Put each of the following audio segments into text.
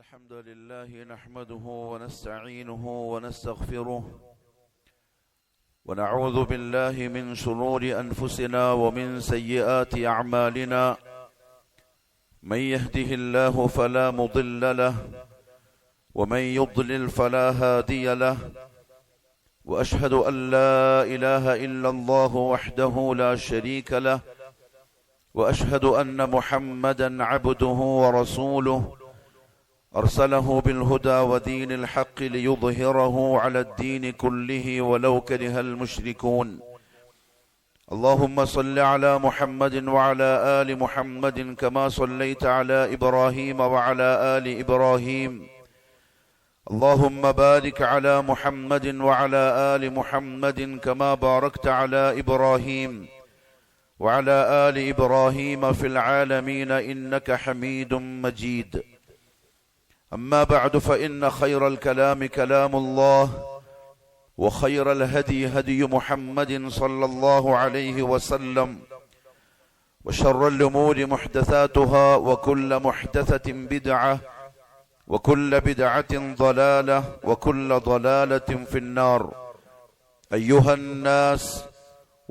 الحمد لله نحمده ونستعينه ونستغفره ونعوذ بالله من شرور أنفسنا ومن سيئات أعمالنا من يهده الله فلا مضل له ومن يضلل فلا هادي له وأشهد أن لا إله إلا الله وحده لا شريك له وأشهد أن محمدا عبده ورسوله أرسله بالهدى ودين الحق ليظهره على الدين كله ولو كره المشركون اللهم صل على محمد وعلى آل محمد كما صليت على إبراهيم وعلى آل إبراهيم اللهم بارك على محمد وعلى آل محمد كما باركت على إبراهيم وعلى آل إبراهيم في العالمين إنك حميد مجيد أما بعد فإن خير الكلام كلام الله وخير الهدي هدي محمد صلى الله عليه وسلم وشر الأمور محدثاتها وكل محدثة بدعة وكل بدعة ضلالة وكل ضلالة في النار أيها الناس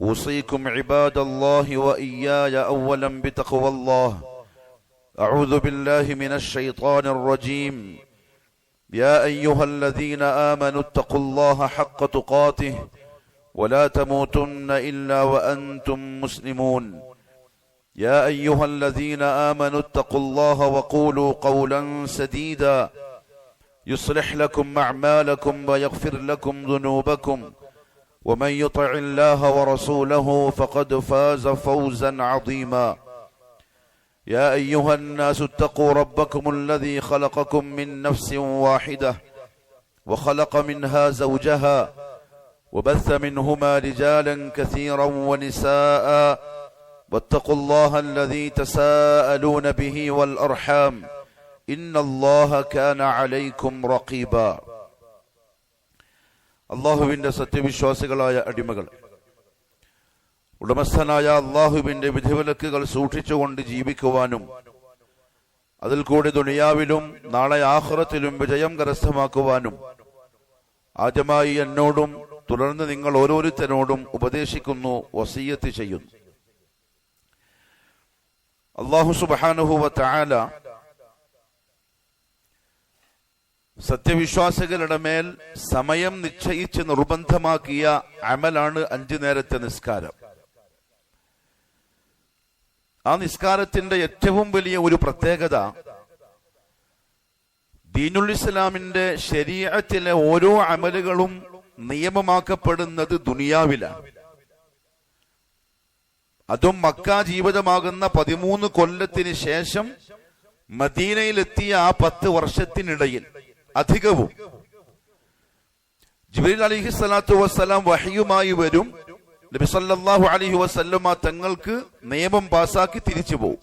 أوصيكم عباد الله وإياي أولا بتقوى الله أعوذ بالله من الشيطان الرجيم يا أيها الذين آمنوا اتقوا الله حق تقاته ولا تموتن إلا وأنتم مسلمون يا أيها الذين آمنوا اتقوا الله وقولوا قولا سديدا يصلح لكم أعمالكم ويغفر لكم ذنوبكم ومن يطع الله ورسوله فقد فاز فوزا عظيما يا أيها الناس اتقوا ربكم الذي خلقكم من نفس واحدة وخلق منها زوجها وبث منهما رجالا كثيرا ونساء واتقوا الله الذي تساءلون به والأرحام إن الله كان عليكم رقيبا അള്ളാഹുവിന്റെ സത്യവിശ്വാസികളായ അടിമകൾ, ഉടമസ്ഥനായ അള്ളാഹുവിന്റെ വിധിവിലക്കുകൾ സൂക്ഷിച്ചുകൊണ്ട് ജീവിക്കുവാനും അതിൽ കൂടി ദുനിയാവിലും നാളെ ആഖിറത്തിലും വിജയം കരസ്ഥമാക്കുവാനും ആദ്യമായി എന്നോടും തുടർന്ന് നിങ്ങൾ ഓരോരുത്തരോടും ഉപദേശിക്കുന്നു, വസിയ്യത്ത് ചെയ്യുന്നു. അല്ലാഹു സുബ്ഹാനഹു വ തആല സത്യവിശ്വാസികളുടെ മേൽ സമയം നിശ്ചയിച്ച് നിർബന്ധമാക്കിയ അമലാണ് 5 നേരത്തെ നിസ്കാരം. ആ നിസ്കാരത്തിന്റെ ഏറ്റവും വലിയ ഒരു പ്രത്യേകത, ദീനുൽ ഇസ്ലാമിന്റെ ശരീഅത്തിലെ ഓരോ അമലുകളും നിയമമാക്കപ്പെടുന്നത് ദുനിയാവിലാണ്. അതും മക്ക ജീവിതമാകുന്ന 13 കൊല്ലത്തിന് ശേഷം മദീനയിലെത്തിയ ആ 10 വർഷത്തിനിടയിൽ അധികവും ജിബ്രീൽ അലൈഹിസ്സലാത്തു വസ്സലാം വഹയുമായി വരും. നബി സല്ലല്ലാഹു അലൈഹി വസല്ലമ തങ്ങൾക്ക് നിയമം പാസാക്കി തിരിച്ചു പോകും.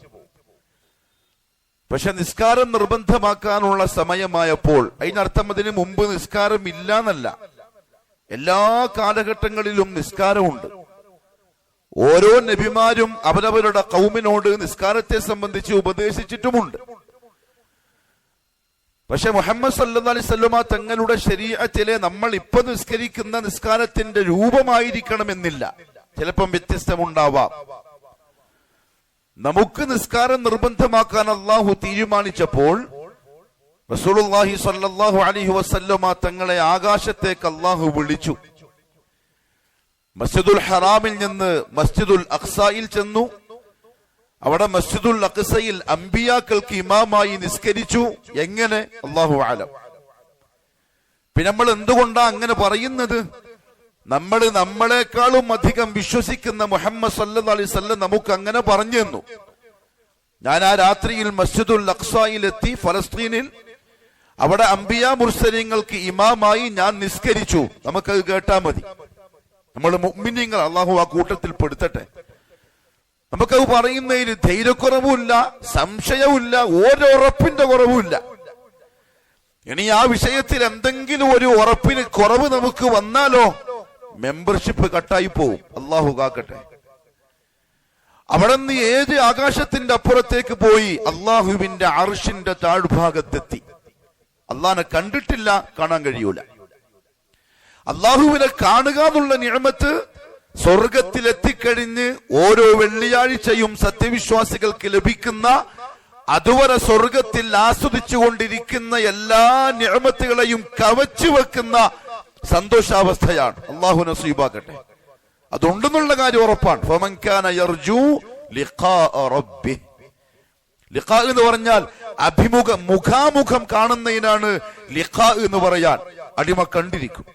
പക്ഷെ നിസ്കാരം നിർബന്ധമാക്കാനുള്ള സമയമായപ്പോൾ, അതിനർത്ഥം അതിന് മുമ്പ് നിസ്കാരം ഇല്ല എന്നല്ല, എല്ലാ കാലഘട്ടങ്ങളിലും നിസ്കാരമുണ്ട്. ഓരോ നബിമാരും അവരവരുടെ ഖൗമിനോട് നിസ്കാരത്തെ സംബന്ധിച്ച് ഉപദേശിച്ചിട്ടുമുണ്ട്. പക്ഷെ മുഹമ്മദ് സല്ലല്ലാഹു അലൈഹി വസല്ലമ തങ്ങളുടെ ശരീഅത്തിലെ നമ്മൾ ഇപ്പൊ നിസ്കരിക്കുന്ന നിസ്കാരത്തിന്റെ രൂപമായിരിക്കണമെന്നില്ല, ചിലപ്പം വ്യത്യസ്തമുണ്ടാവാം. നമുക്ക് നിസ്കാരം നിർബന്ധമാക്കാൻ അള്ളാഹു തീരുമാനിച്ചപ്പോൾ റസൂലുള്ളാഹി സ്വല്ലല്ലാഹു അലൈഹി വസല്ലമ തങ്ങളെ ആകാശത്തേക്ക് അള്ളാഹു വിളിച്ചു. മസ്ജിദുൽ ഹറാമിൽ നിന്ന് മസ്ജിദുൽ അഖ്സയിൽ ചെന്നു. അവിടെ മസ്ജിദുൽ അഖ്സയിൽ അമ്പിയാക്കൾക്ക് ഇമാമായി നിസ്കരിച്ചു. എങ്ങനെ? അല്ലാഹു അലം. പിന്നെ നമ്മൾ എന്തുകൊണ്ടാ അങ്ങനെ പറയുന്നത്? നമ്മൾ നമ്മളെക്കാളും അധികം വിശ്വസിക്കുന്ന മുഹമ്മദ് സല്ലല്ലാഹു അലൈഹി വസല്ലം നമുക്ക് അങ്ങനെ പറഞ്ഞു തന്നു. ഞാൻ ആ രാത്രിയിൽ മസ്ജിദുൽ അഖ്സയിൽ എത്തി, ഫലസ്തീനിൽ. അവിടെ അമ്പിയാ മുർസലീങ്ങൾക്ക് ഇമാമായി ഞാൻ നിസ്കരിച്ചു. നമുക്കത് കേട്ടാ മതി. നമ്മൾ മുഅ്മിനീങ്ങൾ, അള്ളാഹു ആ കൂട്ടത്തിൽ പെടുത്തട്ടെ. നമുക്കത് പറയുന്നതിൽ ധൈര്യക്കുറവുമില്ല, സംശയവുമില്ല, ഓരോറപ്പിന്റെ കുറവുമില്ല. ഇനി ആ വിഷയത്തിൽ എന്തെങ്കിലും ഒരു ഉറപ്പിന് കുറവ് നമുക്ക് വന്നാലോ മെമ്പർഷിപ്പ് കട്ടായി പോവും. അള്ളാഹു കാക്കട്ടെ. അവിടെ നിന്ന് ഏത് ആകാശത്തിന്റെ അപ്പുറത്തേക്ക് പോയി അള്ളാഹുവിന്റെ അർശിന്റെ താഴ്ഭാഗത്തെത്തി. അള്ളാഹിനെ കണ്ടിട്ടില്ല, കാണാൻ കഴിയൂല. അള്ളാഹുവിനെ കാണുക എന്നുള്ള നിഅമത്ത് സ്വർഗത്തിലെത്തിക്കഴിഞ്ഞ് ഓരോ വെള്ളിയാഴ്ചയും സത്യവിശ്വാസികൾക്ക് ലഭിക്കുന്ന, അതുവരെ സ്വർഗത്തിൽ ആസ്വദിച്ചുകൊണ്ടിരിക്കുന്ന എല്ലാ നിഅമത്തുകളെയും കവച്ചു വെക്കുന്ന സന്തോഷാവസ്ഥയാണ്. അള്ളാഹു നസീബാക്കട്ടെ. അതുണ്ടെന്നുള്ള കാര്യം ഉറപ്പാണ്. ഫമൻ കാന യർജു ലിഖാഅ റബ്ബിഹ്. ലിഖാ എന്ന് പറഞ്ഞാൽ മുഖാമുഖം കാണുന്നതിനാണ് ലിഖാ എന്ന് പറയാൻ. അടിമ കണ്ടിരിക്കും.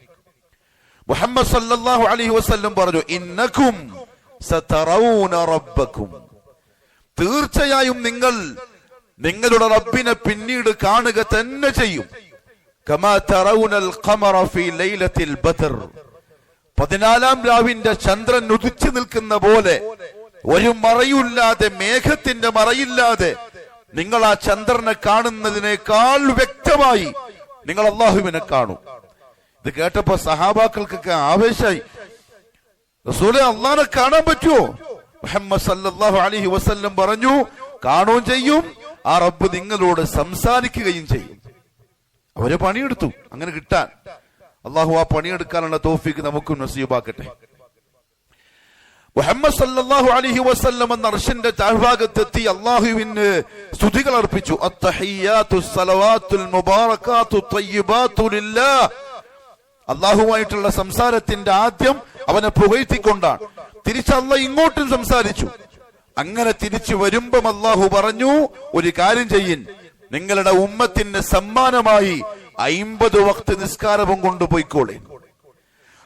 മുഹമ്മദ് സല്ലല്ലാഹു അലൈഹി വസല്ലം പറഞ്ഞു, ഇന്നകും സതറൗന റബ്ബക്കും. തീർച്ചയായും നിങ്ങൾ നിങ്ങളുടെ റബ്ബിനെ പിന്നീട് കാണുക തന്നെ ചെയ്യും. കമാ തറൗനൽ ഖമറ ഫീ ലൈലത്തിൽ ബദർ. 14-ാം രാവിന്റെ ചന്ദ്രൻ ഉദിച്ചു നിൽക്കുന്ന പോലെ, ഒരു മറയില്ലാതെ, മേഘത്തിന്റെ മറയില്ലാതെ നിങ്ങൾ ആ ചന്ദ്രനെ കാണുന്നതിനേക്കാൾ വ്യക്തമായി നിങ്ങൾ അള്ളാഹുവിനെ കാണും. ഇത് കേട്ടപ്പോ സഹാബാക്കൾക്കൊക്കെ ആവേശമായി. റസൂലേ, അള്ളാഹിനെ കാണാൻ പറ്റുമോ? മുഹമ്മദ് സല്ലല്ലാഹു അലൈഹി വസല്ലം പറഞ്ഞു, കാണുകയും ചെയ്യും, ആ റബ്ബ് നിങ്ങളോട് സംസാരിക്കുകയും ചെയ്യും. അവരെ പണിയെടുത്തു അങ്ങനെ കിട്ടാൻ. അള്ളാഹു ആ പണിയെടുക്കാനുള്ള തൗഫീഖ് നമുക്കും നസീബാക്കട്ടെ. മുഹമ്മദ് സല്ലല്ലാഹു അലൈഹി വസല്ലം എന്ന അർശിന്റെ താഴ്ഭാഗത്തെത്തി അള്ളാഹുവിന് സ്തുതികൾ അർപ്പിച്ചു. അത്തഹിയ്യാത്തു സലവാത്തുൽ മുബാറകാത്തു ത്വയ്യിബാത്തു ലില്ലാഹ്. അള്ളാഹുവായിട്ടുള്ള സംസാരത്തിന്റെ ആദ്യം അവനെ പുകഴ്ത്തിക്കൊണ്ടാണ്. തിരിച്ച് അള്ളാഹ് ഇങ്ങോട്ടും സംസാരിച്ചു. അങ്ങനെ തിരിച്ചു വരുമ്പം അള്ളാഹു പറഞ്ഞു, ഒരു കാര്യം ചെയ്യിൻ, നിങ്ങളുടെ ഉമ്മത്തിന് സമ്മാനമായി 50 വഖ്ത് നിസ്കാരവും കൊണ്ടുപോയിക്കോളെ.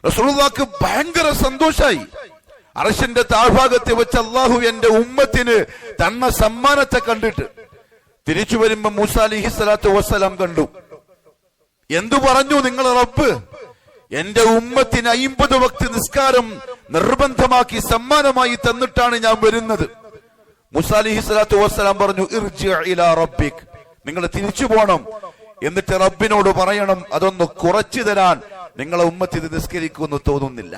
റസൂലുള്ളാഹിക്ക് ഭയങ്കര സന്തോഷായി. അർശിന്റെ താഴ്ഭാഗത്ത് വെച്ച് അള്ളാഹു എന്റെ ഉമ്മത്തിന് തന്ന സമ്മാനത്തെ കണ്ടിട്ട് തിരിച്ചു വരുമ്പോ മൂസാ അലൈഹി സ്വലാത്തു വസ്സലാം കണ്ടു. എന്തു പറഞ്ഞു നിങ്ങളെ റബ്ബ്? എന്റെ ഉമ്മത്തിന് 50 വഖ്ത് നിസ്കാരം നിർബന്ധമാക്കി സമ്മാനമായി തന്നിട്ടാണ് ഞാൻ വരുന്നത്. മൂസാ അലൈഹി സ്വലാത്തു വസ്സലാം പറഞ്ഞു, ഇർജി ഇലാ റബ്ബിക്. നിങ്ങൾ തിരിച്ചു പോണം, എന്നിട്ട് റബ്ബിനോട് പറയണം അതൊന്ന് കുറച്ചു തരാൻ. നിങ്ങളെ ഉമ്മത്തിന് നിസ്കരിക്കുമെന്ന് തോന്നുന്നില്ല.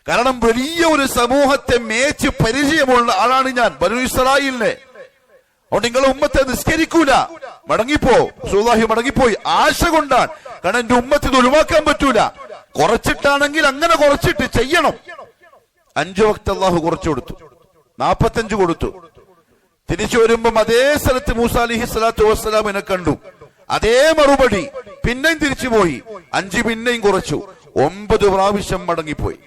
കാരണം വലിയ ഒരു സമൂഹത്തെ മേച്ച് പരിചയമുള്ള ആളാണ് ഞാൻ, ബനൂ ഇസ്രായേലിനെ. അതുകൊണ്ട് നിങ്ങളെ ഉമ്മത്തെ നിസ്കരിക്കൂല, മടങ്ങിപ്പോ. റസൂലുള്ളാഹി മടങ്ങിപ്പോയി. ആശ കൊണ്ടാണ്. കാരണം എന്റെ ഉമ്മത്തിന് ഒഴിവാക്കാൻ പറ്റൂല. കുറച്ചിട്ടാണെങ്കിൽ അങ്ങനെ കുറച്ചിട്ട് ചെയ്യണം. 5 വഖ്ത് അല്ലാഹു കുറച്ചു കൊടുത്തു, 45 കൊടുത്തു. തിരിച്ചു വരുമ്പം അതേ സ്ഥലത്ത് മൂസാ അലൈഹി സ്വലാത്തു വസ്സലാമിനെ കണ്ടു. അതേ മറുപടി. പിന്നെയും തിരിച്ചു പോയി. 5 പിന്നെയും കുറച്ചു. 9 പ്രാവശ്യം മടങ്ങിപ്പോയി.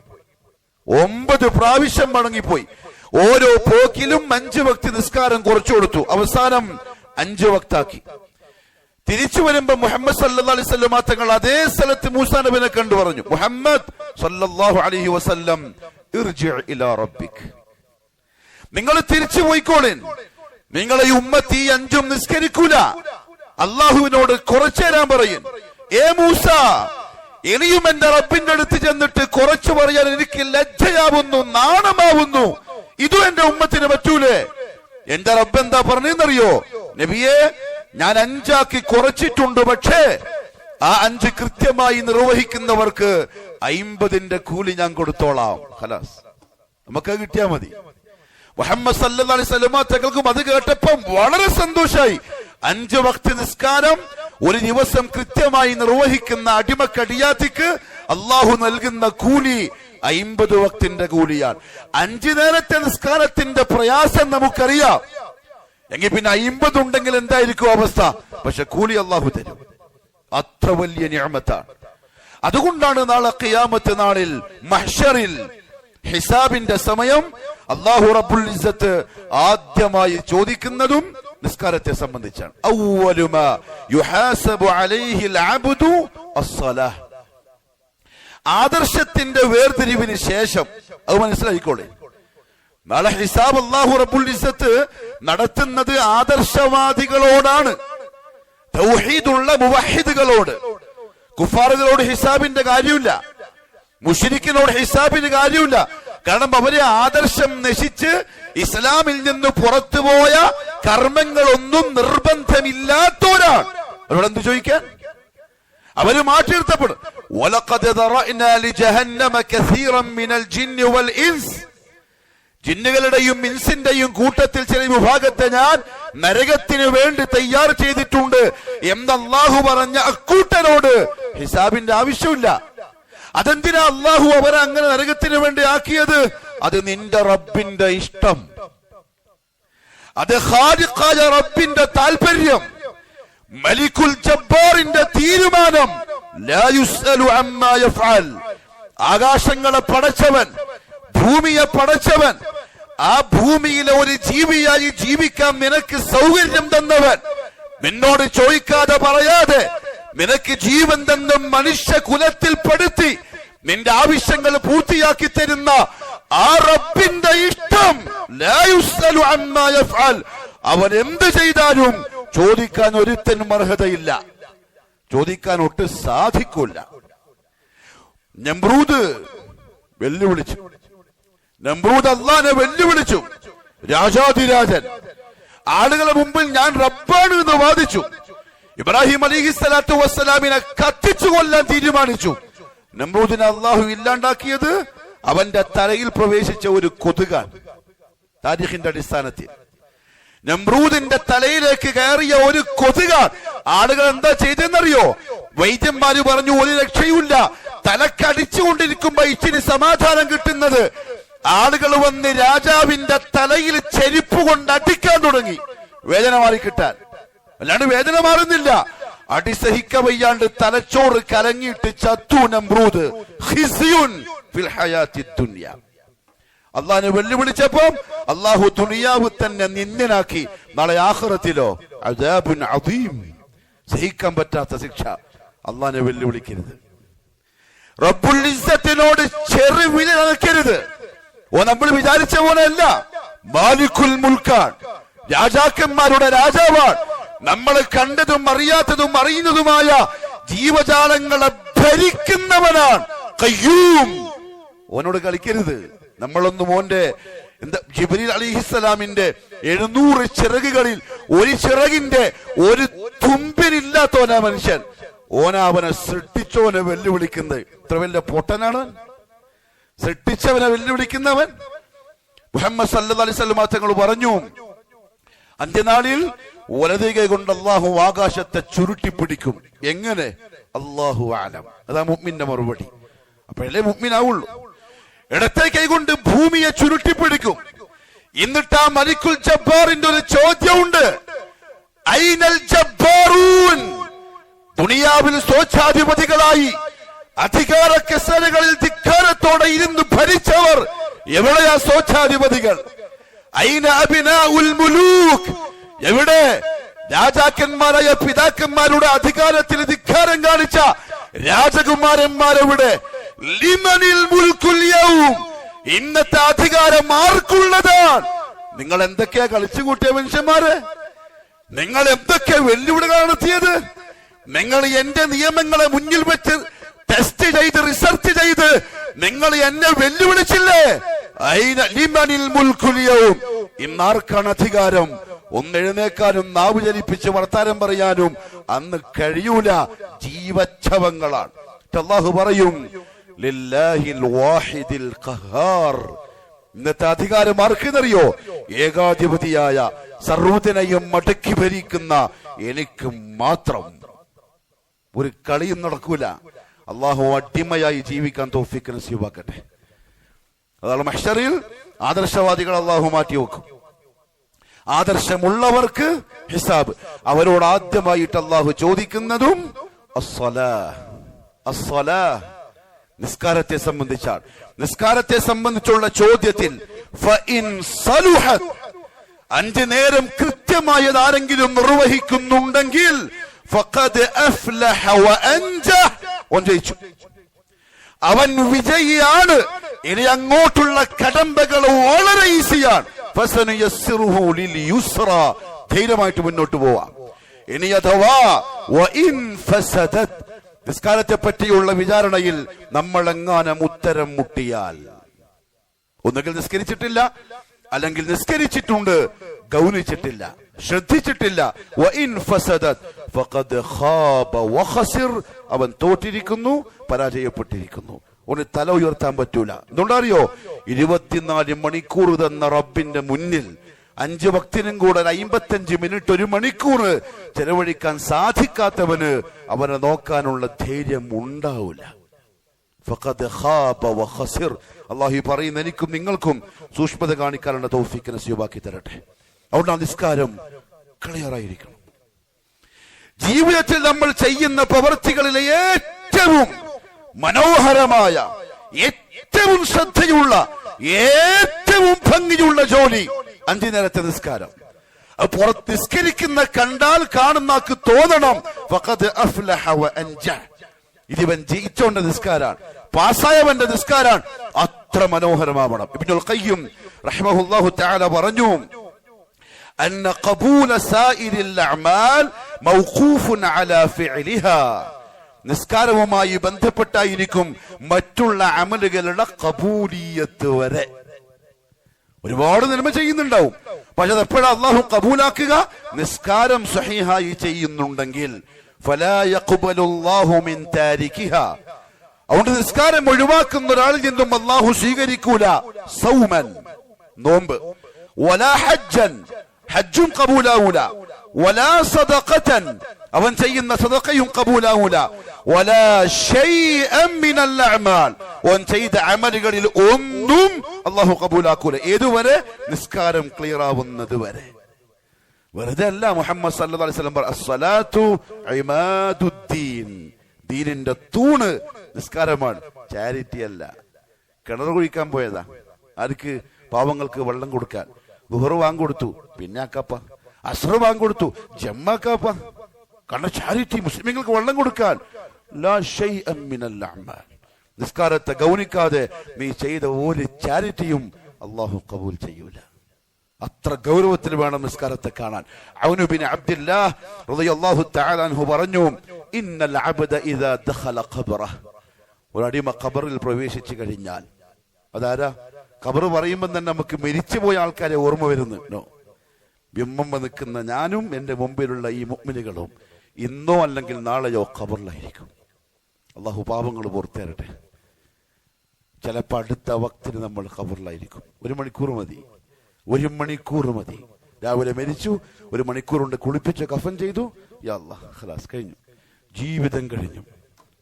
9 പ്രാവശ്യം മടങ്ങിപ്പോയി. ഓരോ പോക്കിലും 5 വഖ്ത് നിസ്കാരം കുറച്ചു കൊടുത്തു. അവസാനം 5 വഖ്താക്കി. തിരിച്ചു വരുമ്പോ മുഹമ്മദ് സല്ലല്ലാഹു അലൈഹി വസല്ലം തങ്ങൾ അതേ സ്ഥലത്ത് മൂസാ നബിനെ കണ്ടു പറഞ്ഞു, മുഹമ്മദ് സല്ലല്ലാഹു അലൈഹി വസല്ലം ഇർജി ഇലാ റബ്ബിക്. നിങ്ങൾ തിരിച്ചു പോയിക്കോളേൻ. നിങ്ങളെ ഈ ഉമ്മത്ത് ഈ 5ഉം നിസ്കരിക്കൂല. അള്ളാഹുവിനോട് കുറച്ചു തരാൻ പറയും. ഏ മൂസ, ഇനിയും എന്റെ റബ്ബിന്റെ അടുത്ത് ചെന്നിട്ട് കുറച്ചു പറയാൻ എനിക്ക് ലജ്ജയാവുന്നു, നാണമാവുന്നു. ഇതും എന്റെ ഉമ്മത്തിന് പറ്റൂലേ? എന്റെ റബ്ബ് എന്താ പറഞ്ഞെന്നറിയോ? നബിയെ, ഞാൻ 5 ആക്കി കുറച്ചിട്ടുണ്ട്, പക്ഷേ ആ 5 കൃത്യമായി നിർവഹിക്കുന്നവർക്ക് 50ന്റെ കൂലി ഞാൻ കൊടുത്തോളാം. ഖലാസ്, നമുക്ക് കിട്ടിയാ മതി. മുഹമ്മദ് സല്ലല്ലാഹു അലൈഹി വസല്ലം തങ്ങൾക്കും അത് കേട്ടപ്പം വളരെ സന്തോഷായി. 5 വഖ്ത് നിസ്കാരം ഒരു ദിവസം കൃത്യമായി നിർവഹിക്കുന്ന അടിമക്കടിയാത്തിക്ക് അള്ളാഹു നൽകുന്ന കൂലി 50 വഖ്തിന്റെ കൂലിയാണ്. 5 നേരത്തെ നിസ്കാരത്തിന്റെ പ്രയാസം നമുക്കറിയാം. എങ്കിൽ പിന്നെ 50 ഉണ്ടെങ്കിൽ എന്തായിരിക്കും അവസ്ഥ? പക്ഷെ കൂലി അള്ളാഹു തരും. അത്ര വലിയ നിഅമത്താണ്. അതുകൊണ്ടാണ് നാളെ ഖിയാമത്ത് നാളിൽ മഹ്ശറിൽ ഹിസാബിന്റെ സമയം അല്ലാഹു റബ്ബുൽ ഇസ്സത്ത് ആദ്യമായി ചോദിക്കുന്നതും നിസ്കാരത്തെ സംബന്ധിച്ചാണ്. അവ്വലു മാ യുഹാസബു അലൈഹിൽ അബ്ദു അസ്സലാഹ്. ആദർശത്തിന്റെ വേർതിരിവിന് ശേഷം അത് മനസ്സിലായിക്കോളെ. നാളെ ഹിസാബ് അല്ലാഹു റബ്ബുൽ ഇസ്സത്ത് നടത്തുന്നത് ആദർശവാദികളോടാണ്, തൗഹീദുള്ള മുവഹിദുകളോട്. കുഫാറുകളോട് ഹിസാബിന്റെ കാര്യമില്ല, മുശ്രിക്കിനോട് ഹിസാബിന് കാര്യമില്ല. കാരണം അവരെ ആദർശം നശിച്ച് ഇസ്ലാമിൽ നിന്ന് പുറത്തുപോയ കർമ്മങ്ങളൊന്നും നിർബന്ധമില്ലാത്തവരാണ്. അവരോട് എന്ത് ചോദിക്കാൻ? അവര് മാറ്റിയിരുത്തപ്പെടും. വലഖദ് ദറഅനാ ലിജഹന്നമ കസീറൻ മിനൽ ജിന്നി വൽ ഇൻസ്. ജിന്നുകളുടെയും ഇൻസിന്റെയും കൂട്ടത്തിൽ ചില വിഭാഗത്തെ ഞാൻ നരകത്തിന് വേണ്ടി തയ്യാർ ചെയ്തിട്ടുണ്ട് എന്ന് അള്ളാഹു പറഞ്ഞ അക്കൂട്ടനോട് ഹിസാബിന്റെ ആവശ്യമില്ല. അതെന്തിനാ അള്ളാഹു അവരെ അങ്ങനെ നരകത്തിന് വേണ്ടി ആക്കിയത്? അത് നിന്റെ റബ്ബിന്റെ ഇഷ്ടം, അത് ഖാലിഖായ റബ്ബിന്റെ താല്പര്യം, മലിക്കുൽ ജബ്ബാറിന്റെ തീരുമാനം. ലാ യുസ്അലു അമ്മാ യഫ്അൽ. ആകാശങ്ങളെ പടച്ചവൻ, ഭൂമിയെ പടച്ചവൻ, ആ ഭൂമിയിലെ ഒരു ജീവിയായി ജീവിക്കാൻ നിനക്ക് സൗകര്യം തന്നവൻ, നിന്നോട് ചോദിക്കാതെ പറയാതെ നിനക്ക് ജീവൻ തന്നും മനുഷ്യ കുലത്തിൽ പെടുത്തി നിന്റെ ആവശ്യങ്ങൾ പൂർത്തിയാക്കി തരുന്ന ആ റബ്ബിന്റെ ഇഷ്ടം. ലാ യുസ്അലു അമ്മാ യഫ്അൽ. അവൻ എന്ത് ചെയ്താലും ചോദിക്കാൻ ഒരുത്തനും അർഹതയില്ല, ചോദിക്കാൻ ഒട്ട് സാധിക്കില്ല. നമ്രൂദ് വെല്ലുവിളിച്ചു. നമ്രൂദ് അല്ലാഹുവിനെ വെല്ലുവിളിച്ചു. രാജാധിരാജൻ, ആളുകളെ മുമ്പിൽ ഞാൻ റബ്ബാണ് എന്ന് വാദിച്ചു. ഇബ്രാഹിം അലൈഹിസ്സലാത്തു വസ്സലാമിനെ കത്തിച്ചു കൊല്ലാൻ തീരുമാനിച്ചു. നമ്രൂദിനെ അല്ലാഹു ഇല്ലാണ്ടാക്കിയത് അവന്റെ തലയിൽ പ്രവേശിച്ച ഒരു കൊതുകാണ്. താരിഖിന്റെ അടിസ്ഥാനത്തിൽ നമ്രൂദിന്റെ തലയിലേക്ക് കയറിയ ഒരു കൊതുകാണ്. ആളുകൾ എന്താ ചെയ്തെന്നറിയോ? വൈദ്യന്മാര് പറഞ്ഞു ഒരു രക്ഷയുമില്ല, തലക്കടിച്ചുകൊണ്ടിരിക്കുമ്പോ ഇച്ചിരി സമാധാനം കിട്ടുന്നത്. ആളുകൾ വന്ന് രാജാവിന്റെ തലയിൽ ചെരുപ്പ് കൊണ്ട് അടിക്കാൻ തുടങ്ങി, വേദന മാറി കിട്ടാൻ. അല്ലാണ്ട് വേദന മാറുന്നില്ല. അടിസഹിക്ക വയ്യാണ്ട് തലച്ചോറ് കലങ്ങിയിട്ട് ചത്തു നമ്രൂദ്. ഖിസ്യുൻ ഫിൽ ഹയാത്തി ദുനിയ. അള്ളാഹിനെ വെല്ലുവിളിച്ചപ്പോ അള്ളാഹു ദുനിയാവ് തന്നെ നിന്ദനാക്കി. നാളെ ആഖിറത്തിലോ അദാബുൻ അദീം, സഹിക്കാൻ പറ്റാത്ത ശിക്ഷ. അള്ളാഹിനെ വെല്ലുവിളിക്കരുത്. റബ്ബുൽ ഇസ്സത്തിനോട് ചെറുവില നടക്കരുത്. നമ്മൾ വിചാരിച്ച പോലെയല്ല. മാലിക്കുൽ മുൽക്കാൻ, രാജാക്കന്മാരുടെ രാജാവാൻ. നമ്മൾ കണ്ടതും അറിയാത്തതും അറിയുന്നതുമായ ജീവജാലങ്ങളെ ഭരിക്കുന്നവനാണ്. ഖയ്യൂം. ഓനോട് കളിക്കരുത്. നമ്മളൊന്നും ഓന്റെ ജിബ്രീൽ അലൈഹിസ്സലാമിന്റെ 700 ചിറകുകളിൽ ഒരു ചിറകിന്റെ ഒരു തുമ്പിനില്ലാത്തവനാ മനുഷ്യൻ. ഓനവനെ സൃഷ്ടിച്ചവനെ വെല്ലുവിളിക്കുന്നത്. ഇത്ര വലിയ പൊട്ടനാണ് സൃഷ്ടിച്ചവനെ വെല്ലുവിളിക്കുന്നവൻ. മുഹമ്മദ് സല്ലല്ലാഹു അലൈഹി വസല്ലം തങ്ങൾ പറഞ്ഞു, അന്ത്യനാളിൽ വലതുകൈ കൊണ്ട് അള്ളാഹു ആകാശത്തെ ചുരുട്ടിപ്പിടിക്കും. എങ്ങനെ? അല്ലാഹു അലം. അതാ മുഅ്മിന്റെ മറുപടി. അപ്പോഴല്ലേ മുഅ്മിനാവുള്ളൂ. ഇടത്തെ കൈ കൊണ്ട് ഭൂമിയെ ചുരുട്ടിപ്പിടിക്കും. എന്നിട്ട് ആ മലിക്കുൽ ജബ്ബാറിന്റെ ഒരു ചോദ്യമുണ്ട്, ഐനൽ ജബ്ബാറൂൻ. ദുനിയാവിൽ സ്വച്ഛാധിപതികളായി അധികാര കസേരകളിൽ ധിക്കാരത്തോടെ ഇരുന്ന് ഭരിച്ചവർ എവിടെയാ സ്വച്ഛാധിപതികൾ? ഐന അബ്നാഉൽ മുലൂക്. എവിടെ രാജാക്കന്മാരായ പിതാക്കന്മാരുടെ അധികാരത്തിൽ ധിക്കാരം കാണിച്ച രാജകുമാരന്മാരെവിടെ? ലിമനിൽ മുൽക്കുൽ യൗം. ഇന്നത്തെ അധികാരം ആർക്കുള്ളതാണ്? നിങ്ങൾ എന്തൊക്കെയാ കളിച്ചുകൂട്ടിയ മനുഷ്യന്മാര്? നിങ്ങൾ എന്തൊക്കെ വെല്ലുവിളികൾ നടത്തിയത്? നിങ്ങൾ എന്റെ നിയമങ്ങളെ മുന്നിൽ വെച്ച് ടെസ്റ്റ് ചെയ്ത് റിസർച്ച് ചെയ്ത് നിങ്ങൾ എന്നെ വെല്ലുവിളിച്ചില്ലേ? ലിമനിൽ മുൽക്കുൽ യൗം. ഇന്നാർക്കാണ് അധികാരം? ഒന്നെഴുന്നേക്കാനും നാവ് ചലിപ്പിച്ച് വർത്താനം പറയാനും അന്ന് കഴിയൂല. ജീവച്ഛവങ്ങളാണ്. അല്ലാഹു പറയും, ലില്ലാഹിൽ വാഹിദിൽ ഖഹാർ. ഇന്നത്തെ അധികാരം ആർക്കെന്നറിയോ? ഏകാധിപതിയായ സർവ്വതിനെയും മടക്കി ഭരിക്കുന്ന എനിക്ക് മാത്രം. ഒരു കളിയും നടക്കൂല. അള്ളാഹു അടിമയായി ജീവിക്കാൻ തൗഫീഖ് നസീബാക്കട്ടെ. അതാണ് മഹ്ശറിൽ ആദർശവാദികൾ അള്ളാഹു മാറ്റി വെക്കും. ആദർശമുള്ളവർക്ക് ഹിസാബ്. അവരോട് ആദ്യമായിട്ട് അള്ളാഹു ചോദിക്കുന്നതും നിസ്കാരത്തെ സംബന്ധിച്ചാണ്. നിസ്കാരത്തെ സംബന്ധിച്ചുള്ള ചോദ്യത്തിൽ 5 നേരം കൃത്യമായത് ആരെങ്കിലും നിർവഹിക്കുന്നുണ്ടെങ്കിൽ ഓൻ ജയിച്ചു, അവൻ വിജയിയാണ്. ഇനി അങ്ങോട്ടുള്ള കടമ്പകൾ വളരെ ഈസിയാണ്. ധൈര്യമായിട്ട് മുന്നോട്ട് പോവാം. ഇനി അഥവാ നിസ്കാരത്തെ പറ്റിയുള്ള വിചാരണയിൽ നമ്മൾ എങ്ങാനും ഉത്തരം മുട്ടിയാൽ, ഒന്നുകിൽ നിസ്കരിച്ചിട്ടില്ല, അല്ലെങ്കിൽ നിസ്കരിച്ചിട്ടുണ്ട് ഗൗനിച്ചിട്ടില്ല, ശ്രദ്ധിച്ചിട്ടില്ല, അവൻ തോറ്റിരിക്കുന്നു, പരാജയപ്പെട്ടിരിക്കുന്നു. ഒന്ന് തല ഉയർത്താൻ പറ്റൂല. എന്തുകൊണ്ടറിയോ? 24 മണിക്കൂർ തന്ന റബ്ബിന്റെ മുന്നിൽ 5 വക്തിനും കൂടെ 55 മിനിറ്റ് 1 മണിക്കൂർ ചെലവഴിക്കാൻ സാധിക്കാത്തവന് അവനെ നോക്കാനുള്ള ധൈര്യം ഉണ്ടാവില്ല. ഫഖദ് ഖാബ വഖസിർ. അല്ലാഹു പറയുന്ന എനിക്കും നിങ്ങൾക്കും സൂക്ഷ്മത കാണിക്കാനുള്ള തൗഫീഖ് നസീബാക്കി തരട്ടെ. അതുകൊണ്ട് ആ നിസ്കാരം ക്ലിയർ ആയിരിക്കണം. ജീവിതത്തിൽ നമ്മൾ ചെയ്യുന്ന പ്രവൃത്തികളിലെ ഏറ്റവും മനോഹരമായ, ഏറ്റവും ശ്രദ്ധയുള്ള, ഏറ്റവും ഭംഗിയുള്ള ജോലി 5 നേരത്തെ നിസ്കാരം. അത് പുറത്ത് നിസ്കരിക്കുന്ന കണ്ടാൽ കാണുന്നക്ക് തോന്നണം ഫഖദ് അഫ്ലഹ വഅൻജഹ, ഇതിവൻ ജയിച്ചോണ്ട നിസ്കാരാണ്, പാസ്സായവന്റെ നിസ്കാരാണ്. അത്ര മനോഹരമാവണം. ഇബ്നുൽ ഖയ്യിം റഹിമഹുല്ലാഹു തആല പറഞ്ഞു, അന്ന ഖബൂല സായിരിൽ അഅമാൽ മൗഖൂഫുൻ അലാ ഫിഅലിഹാ. നിസ്കാരവുമായി ബന്ധപ്പെട്ടായിരിക്കും മറ്റുള്ള അമലുകളുടെ ഖബൂലിയത്ത് വരെ. ഒരുപാട് നന്മ ചെയ്യുന്നുണ്ടാവും, പക്ഷെ അതെപ്പോഴാണ് അള്ളാഹു കബൂലാക്കുക? നിസ്കാരം സ്വഹീഹായി ചെയ്യുന്നുണ്ടെങ്കിൽ. ഫലാ യഖ്ബലുല്ലാഹു മിൻ താരികിഹാ. അതുകൊണ്ട് നിസ്കാരം ഒഴിവാക്കുന്ന ഒരാളിൽ നിന്നും അള്ളാഹു സ്വീകരിക്കൂല സൗമൻ, നോമ്പ്, വലാ ഹജ്ജൻ, ഹജ്ജും കബൂലാവൂല, വലാ സദഖതൻ, അവൻ ചെയ്യുന്ന സദഖയും കബൂലാവൂല, വലാ ശൈഅൻ മിനൽ അഅമാൽ, അവൻ ചെയ്ത അമലുകളിൽ ഒന്നും അല്ലാഹു കബൂലാക്കൂല. ഏതുവരെ? നിസ്കാരം ക്ലിയർ ആവുന്നത് വരെ. വെറുതെ അല്ല മുഹമ്മദ് സല്ലല്ലാഹു അലൈഹി വസല്ലം പറഞ്ഞു, അസ്സലാത്തു ഇമാദുദ്ദീൻ, ദീനിന്റെ തൂണ് നിസ്കാരമാണ്, ചാരിറ്റി അല്ല. കിണർ കുഴിക്കാൻ പോയതാ, ആർക്ക്? പാവങ്ങൾക്ക് വെള്ളം കൊടുക്കാൻ. ദുഹർ വാങ്ങിക്കൊടുത്തു, പിന്നെ ആക്കാപ്പ. അസ്ർ വാങ്ങിക്കൊടുത്തു, ജമ്മാക്കാപ്പ. കാരണം ചാരിറ്റി, മുസ്ലിങ്ങൾക്ക് വെള്ളം കൊടുക്കാൻ. ലാ ശൈഅൻ മിനൽ അഅമാൽ. നിസ്കാരത്തെ ഗൗനിക്കാതെ നീ ചെയ്ത ഒരു ചാരിറ്റിയും അല്ലാഹു കബൂൽ ചെയ്യൂല. അത്ര ഗൗരവത്തിൽ വേണം നിസ്കാരത്തെ കാണാൻ. ഔൻ ബിൻ അബ്ദുല്ലാഹ് റളിയല്ലാഹു തആല അൻഹു പറഞ്ഞു, ഇന്നൽ അബ്ദ ഇദാ ദഖല ഖബ്റഹ, ഒരു അടിമ ഖബറിൽ പ്രവേശിച്ചു കഴിഞ്ഞാൽ, അതാരാ? ഖബർ പറയുമ്പോൾ തന്നെ നമുക്ക് മരിച്ചുപോയ ആൾക്കാരെ ഓർമ്മ വരുന്നു. ബിംബം നിൽക്കുന്ന ഞാനും എന്റെ മുമ്പിലുള്ള ഈ മുഅ്മിനുകളും ഇന്നോ അല്ലെങ്കിൽ നാളെയോ ഖബറിലായിരിക്കും. അല്ലാഹു പാപങ്ങൾ പുറത്തേരട്ടെ. ചിലപ്പോൾ അടുത്ത വക്തിന് നമ്മൾ ഖബറിലായിരിക്കും. 1 മണിക്കൂർ മതി, 1 മണിക്കൂർ മതി. രാവിലെ മരിച്ചു, 1 മണിക്കൂർ കൊണ്ട് കുളിപ്പിച്ച് കഫൻ ചെയ്തു, യാ അല്ലാഹ് ഖലാസ്, കഴിഞ്ഞു, ജീവിതം കഴിഞ്ഞു.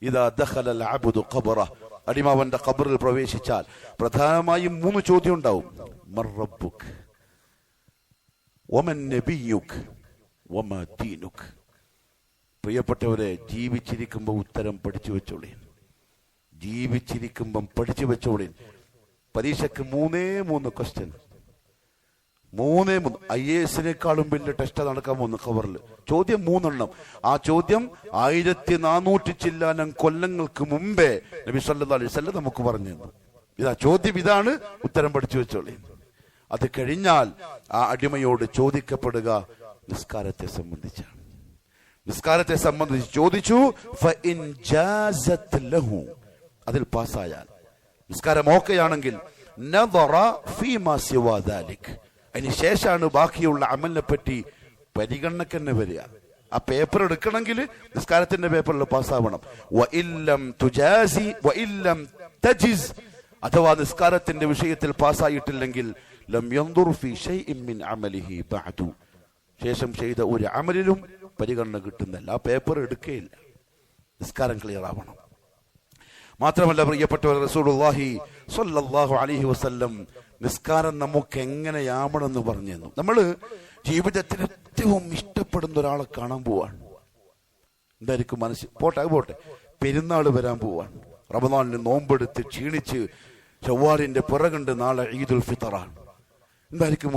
ഇദാ ദഖലൽ അബ്ദു ഖബറഹ, അടിമാവന്റെ ഖബറിൽ പ്രവേശിച്ചാൽ പ്രധാനമായും 3 ചോദ്യം ഉണ്ടാവും. മർ റബ്ബുക്, വമൻ നബിയുക്, വമാ ദീനുക്. പ്രിയപ്പെട്ടവരെ, ജീവിച്ചിരിക്കുമ്പോൾ ഉത്തരം പഠിച്ചു വെച്ചോളീൻ. ജീവിച്ചിരിക്കുമ്പം പഠിച്ചു വെച്ചോളീൻ. പരീക്ഷയ്ക്ക് 3 ക്വസ്റ്റ്യൻ, 3 IAS-നേക്കാളും വലിയ ടെസ്റ്റ് നടക്കാൻ പോകുന്നു ഖബറിൽ. ചോദ്യം 3 ആ ചോദ്യം 1400 ചില്ലാനം കൊല്ലങ്ങൾക്ക് മുമ്പേ നബി സല്ലല്ലാഹു അലൈഹി വസല്ലം നമുക്ക് പറഞ്ഞു തന്നു. ഇതാ ചോദ്യം, ഇതാണ് ഉത്തരം, പഠിച്ചു വെച്ചോളീ. അത് കഴിഞ്ഞാൽ ആ അടിമയോട് ചോദിക്കപ്പെടുക നിസ്കാരത്തെ സംബന്ധിച്ചാണ്. നിസ്കാരത്തെ സംബന്ധിച്ച് ചോദിച്ചു, ഫഇൻ ജാസത് ലഹു, അതിൽ പാസ്സായാൽ, നിസ്കാരം ഓക്കെയാണെങ്കിൽ, നദറ ഫീമാ സിവാ ദാലിക്, അതിനുശേഷമാണ് ബാക്കിയുള്ള അമലിനെ പറ്റി പരിഗണനക്കെന്നെ വരിക. ആ പേപ്പർ എടുക്കണമെങ്കിൽ നിസ്കാരത്തിന്റെ പേപ്പറിൽ പാസ്സാവണം. വഇല്ലം തുജാസി വഇല്ലം തജിസ്, അഥവാ നിസ്കാരത്തിന്റെ വിഷയത്തിൽ പാസ്സായിട്ടില്ലെങ്കിൽ ലം യൻദുർ ഫീ ശൈഇൻ മിൻ അമലിഹി ബഅദു, ശേഷം ചെയ്ത ഒരു അമലിലും പരിഗണന കിട്ടുന്നില്ല. ആ പേപ്പർ എടുക്കുകയില്ല. നിസ്കാരം ക്ലിയർ ആവണം. മാത്രമല്ല പ്രിയപ്പെട്ടവർ, റസൂലുള്ളാഹി സ്വല്ലല്ലാഹു അലൈഹി വസല്ലം നിസ്കാരം നമുക്ക് എങ്ങനെയാവണമെന്ന് പറഞ്ഞു തന്നു. നമ്മൾ ജീവിതത്തിൽ ഏറ്റവും ഇഷ്ടപ്പെടുന്ന ഒരാളെ കാണാൻ പോവാണ്. എന്തായിരിക്കും മനസ്സിൽ? പോട്ടെ, പെരുന്നാൾ വരാൻ പോവാൻ. റമദാനിന് നോമ്പെടുത്ത് ക്ഷീണിച്ച് ചൊവ്വാലിന്റെ പുറകുണ്ട്, നാളെ ഈദുൽ ഫിത്തറാണ്. എന്തായിരിക്കും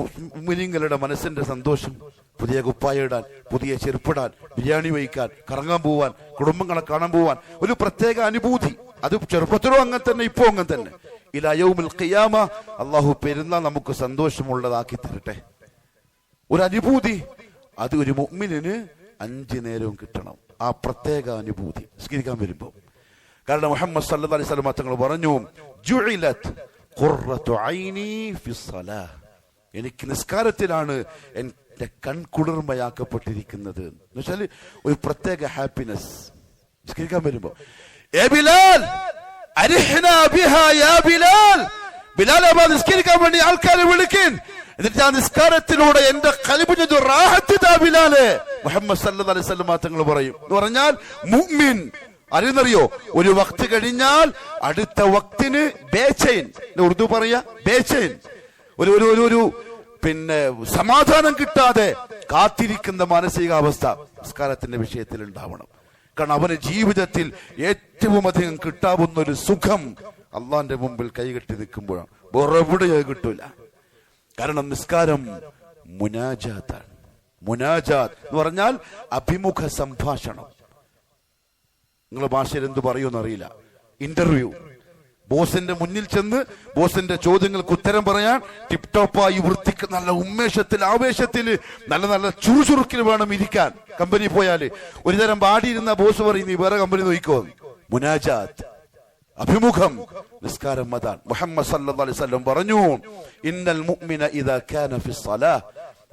മുസ്ലിങ്ങളുടെ മനസ്സിന്റെ സന്തോഷം? പുതിയ കുപ്പായ ഇടാൻ, പുതിയ ചെരുപ്പിടാൻ, ബിരിയാണി വയ്ക്കാൻ, കറങ്ങാൻ പോവാൻ, കുടുംബങ്ങളെ കാണാൻ പോവാൻ, ഒരു പ്രത്യേക അനുഭൂതി. അത് ചെറുപ്പത്തിലും അങ്ങനെ തന്നെ, ഇപ്പോ അങ്ങനെ തന്നെ. ഇലാ യൗമിൽ ഖിയാമ അല്ലാഹു പെരുന്നാൾ നമുക്ക് സന്തോഷമുള്ളതാക്കി തരട്ടെ. ഒരു അനുഭൂതി, അത് ഒരു മുഅ്മിനിന് 5 നേരവും കിട്ടണം. ആ പ്രത്യേക അനുഭൂതി നിസ്കരിക്കാൻ വരുമ്പോ. കാരണം മുഹമ്മദ് സല്ലല്ലാഹു അലൈഹി വസല്ലം തങ്ങൾ പറഞ്ഞു, ജുഇലത് ഖുർറതു ഐനി ഫിസ്സലാഹ്, എനിക്ക് നിസ്കാരത്തിലാണ് എന്റെ കൺകുളിർമയാക്കപ്പെട്ടിരിക്കുന്നത്. എന്ന് വെച്ചാൽ ഒരു പ്രത്യേക ഹാപ്പിനെസ് നിസ്കരിക്കാൻ വരുമ്പോ. ഏ ബിലാൽ, അരിഹ്നാ ബിഹാ യാ ബിലാൽ, ബിലാൽ നിസ്കരിക്കാൻ വേണ്ടി ആൾക്കാരെ വിളിക്കാൻ. എന്നിട്ട് ആ നിസ്കാരത്തിലൂടെ എന്റെ ഖൽബിന് റാഹത്ത് താ ബിലാലെ. മുഹമ്മദ് സല്ലല്ലാഹു അലൈഹി വസല്ലം തങ്ങൾ പറയും എന്ന് പറഞ്ഞാൽ മുഅ്മിൻ അറിയുന്നറിയോ, ഒരു വക്ത് കഴിഞ്ഞാൽ അടുത്ത വക്തിന് ബേചൈൻ, ഉറുദു പറയാ ബേചൈൻ, ഒരു പിന്നെ സമാധാനം കിട്ടാതെ കാത്തിരിക്കുന്ന മാനസികാവസ്ഥ നിസ്കാരത്തിന്റെ വിഷയത്തിൽ ഉണ്ടാവണം. കാരണം അവന് ജീവിതത്തിൽ ഏറ്റവും അധികം കിട്ടാവുന്ന ഒരു സുഖം അള്ളാന്റെ മുമ്പിൽ കൈകെട്ടി നിൽക്കുമ്പോഴാണ്. വേറെവിടെ കിട്ടൂല. കാരണം നിസ്കാരം മുനാജാത്താണ്. മുനാജാത്ത് എന്ന് പറഞ്ഞാൽ അഭിമുഖ സംഭാഷണം. നിങ്ങളുടെ ഭാഷയിൽ എന്ത് പറയുമെന്ന് അറിയില്ല. ഇന്റർവ്യൂ, ബോസിന്റെ മുന്നിൽ ചെന്ന് ബോസിന്റെ ചോദ്യങ്ങൾക്ക് ഉത്തരം പറയാൻ ടിപ് ടോപ്പായി വൃത്തിക്ക് നല്ല ഉന്മേഷത്തിൽ ആവേശത്തിൽ നല്ല നല്ല ചുറുചുറുക്കിൽ വേണം ഇരിക്കാൻ. കമ്പനി പോയാല് ഒരുതരം പാടിയിരുന്ന ബോസ് പറയും നീ വേറെ കമ്പനി നോക്കിക്കോ. മുനാജാത്ത്, അഭിമുഖം. നിസ്കാരം അതാണ്. മുഹമ്മദ് സല്ലല്ലാഹു അലൈഹി വസല്ലം പറഞ്ഞു, ഇന്നൽ മുഅ്മിന ഇദാ കാന ഫിസ്സലാഹ്,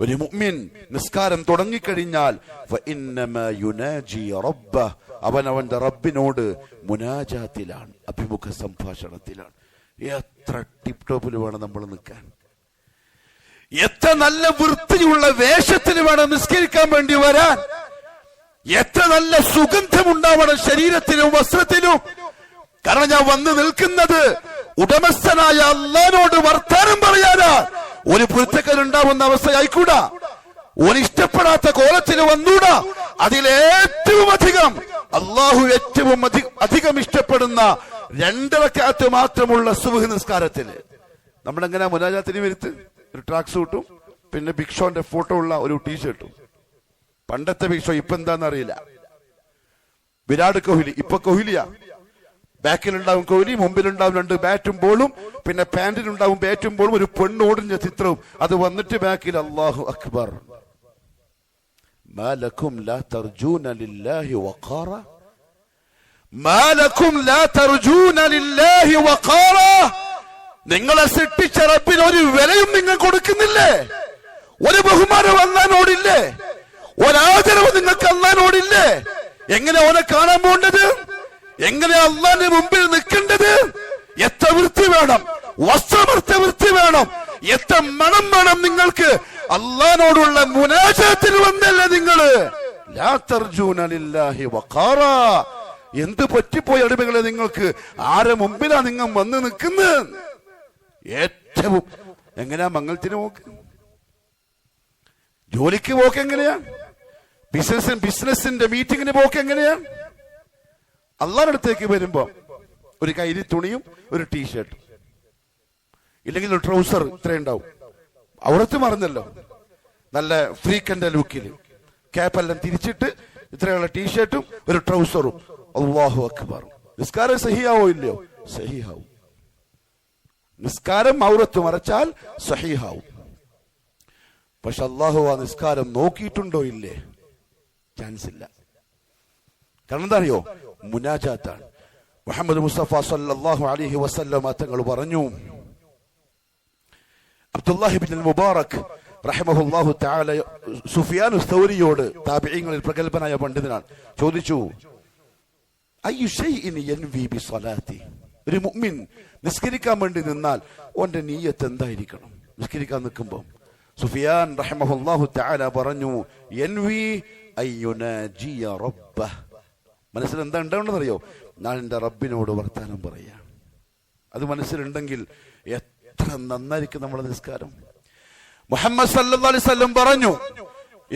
ഒരു മുഅ്മിൻ നിസ്കാരം തുടങ്ങിക്കഴിഞ്ഞാൽ ഫഇന്നമാ യുനാജി റബ്ബഹ്, അവൻ അവന്റെ റബ്ബിനോട് മുനാജാത്തിലാണ്, അഭിമുഖ സംഭാഷണത്തിലാണ്. എത്ര ടിപ് ടോപ്പിൽ വേണം നമ്മൾ നിൽക്കാൻ, എത്ര നല്ല വൃത്തിയുള്ള വേഷത്തിൽ വേണം നിസ്കരിക്കാൻ വേണ്ടി വരാൻ, എത്ര നല്ല സുഗന്ധമുണ്ടാവണം ശരീരത്തിലും വസ്ത്രത്തിലും. കാരണം ഞാൻ വന്ന് നിൽക്കുന്നത് ഉടമസ്ഥനായ അല്ലാഹുവിനോട് വർത്താനം പറയാനാ. ഒരു പൊരുത്തക്കേടുണ്ടാവുന്ന അവസ്ഥയായിക്കൂടാ, ഓന് ഇഷ്ടപ്പെടാത്ത കോലത്തിൽ വന്നൂടാ. അതിലേറ്റവും അധികം അള്ളാഹു ഏറ്റവും അധികം ഇഷ്ടപ്പെടുന്ന 2 റക്അത്ത് മാത്രമുള്ള സുബ്ഹ് നിസ്കാരത്തിൽ നമ്മളെങ്ങനെ മുനാജാത്തിന് വരുത്ത്? ഒരു ട്രാക്ക് സൂട്ടും പിന്നെ ബിഗ് ഫോട്ടോ ഉള്ള ഒരു ടീഷർട്ടും. പണ്ടത്തെ ബിഗ് ഷോ ഇപ്പൊ എന്താണെന്നറിയില്ല. വിരാട് കോഹ്ലി, ഇപ്പൊ കോഹ്ലിയാ. ബാക്കിലുണ്ടാവും കോഹ്ലി, മുമ്പിലുണ്ടാവും 2 ബാറ്റും ബോളും, പിന്നെ പാന്റിലുണ്ടാവും ബാറ്റും ബോളും, ഒരു പെണ്ണോടിഞ്ഞ ചിത്രവും. അത് വന്നിട്ട് ബാക്കിൽ അല്ലാഹു അക്ബർ. മാലക്കും ലാ തർജൂന ലില്ലാഹി വഖാറ, മാലക്കും ലാ തർജൂന ലില്ലാഹി വഖാറ. നിങ്ങളെ സൃഷ്ടിച്ച റബ്ബിന് ഒരു വിലയും നിങ്ങൾ കൊടുക്കുന്നില്ലേ? ഒരു ബഹുമാനം അല്ലാഹുവിനോടില്ലേ? ഒരാദരവ് നിങ്ങൾക്ക് അല്ലാഹുവിനോടില്ലേ? എങ്ങനെ ഓനെ കാണാൻ പോകേണ്ടത്? എങ്ങനെ അള്ളാന്റെ മുമ്പിൽ നിൽക്കേണ്ടത്? എത്ര വൃത്തി വേണം, വസ്ത്രമർത്ത വൃത്തി വേണം, എത്ര മണം വേണം നിങ്ങൾക്ക്. അള്ളാനോടുള്ള മുനാജാത്തിൽ വന്നല്ലേ നിങ്ങള്. ലാ തർജൂന ലില്ലാഹി വഖാറ. എന്ത് പറ്റിപ്പോയി അടിമകളെ നിങ്ങൾക്ക്? ആരെ മുമ്പിലാ നിങ്ങൾ വന്ന് നിൽക്കുന്നത്? ഏറ്റവും എങ്ങനെയാ മംഗളത്തിന് പോക്ക്, ജോലിക്ക് പോക്ക് എങ്ങനെയാ, ബിസിനസിന്റെ മീറ്റിങ്ങിന് പോക്ക് എങ്ങനെയാ? അള്ളാഹുവിന്റെ അടുത്തേക്ക് വരുമ്പോ ഒരു കൈലി തുണിയും ഒരു ടീഷർട്ട്, ഇല്ലെങ്കിൽ ഒരു ട്രൗസർ, ഇത്രയുണ്ടാവും. അവിടത്ത് മറന്നല്ലോ, നല്ല ഫ്രീക്കന്റെ ലുക്കിൽ ക്യാപ്പെല്ലാം തിരിച്ചിട്ട് ഇത്രയുള്ള ടീഷർട്ടും ഒരു ട്രൗസറും. അല്ലാഹു അക്ബർ. നിസ്കാരം സഹിയാവോ ഇല്ലയോ? സഹിയാവും. നിസ്കാരം ഔറത്ത് മറച്ചാൽ സഹിഹാവും. പക്ഷെ അള്ളാഹു ആ നിസ്കാരം നോക്കിയിട്ടുണ്ടോ ഇല്ലേ? ചാൻസ് ഇല്ല. കാരണം എന്താ അറിയോ? മുനാജാത്താണ്. മുഹമ്മദ് മുസ്തഫ സല്ലല്ലാഹു അലൈഹി വസല്ലം തങ്ങൾ പറഞ്ഞു, അബ്ദുല്ലാഹി ഇബ്നുൽ മുബാറക് റഹിമഹുല്ലാഹു തആല സുഫിയാൻ സൗരിയോട്, താബിഈങ്ങളിൽ പ്രഗൽഭനായ പണ്ഡിതനാണ്, ചോദിച്ചു, അയ്യു ശൈഇൻ യൻവി ബിസ്സലാത്തി. ഒരു മുഅ്മിൻ നിസ്കരിക്കാൻ വേണ്ടി നിന്നാൽ ഓന്റെ നിയ്യത്ത് എന്തായിരിക്കണം? നിസ്കരിക്കാൻ നിൽക്കുമ്പോൾ സുഫിയാൻ റഹിമഹുല്ലാഹു തആല പറഞ്ഞു, യൻവി അയ്യുനാജിയ റബ്ബഹ്. മനസ്സിൽ എന്താ ഉണ്ടാവണമെന്നറിയോ? ഞാൻ എൻ്റെ റബ്ബിനോട് വർത്താനം പറയാ. അത് മനസ്സിലുണ്ടെങ്കിൽ എത്ര നന്നായിരിക്കും നമ്മുടെ നിസ്കാരം. മുഹമ്മദ് സല്ലല്ലാഹു അലൈഹി വസല്ലം പറഞ്ഞു,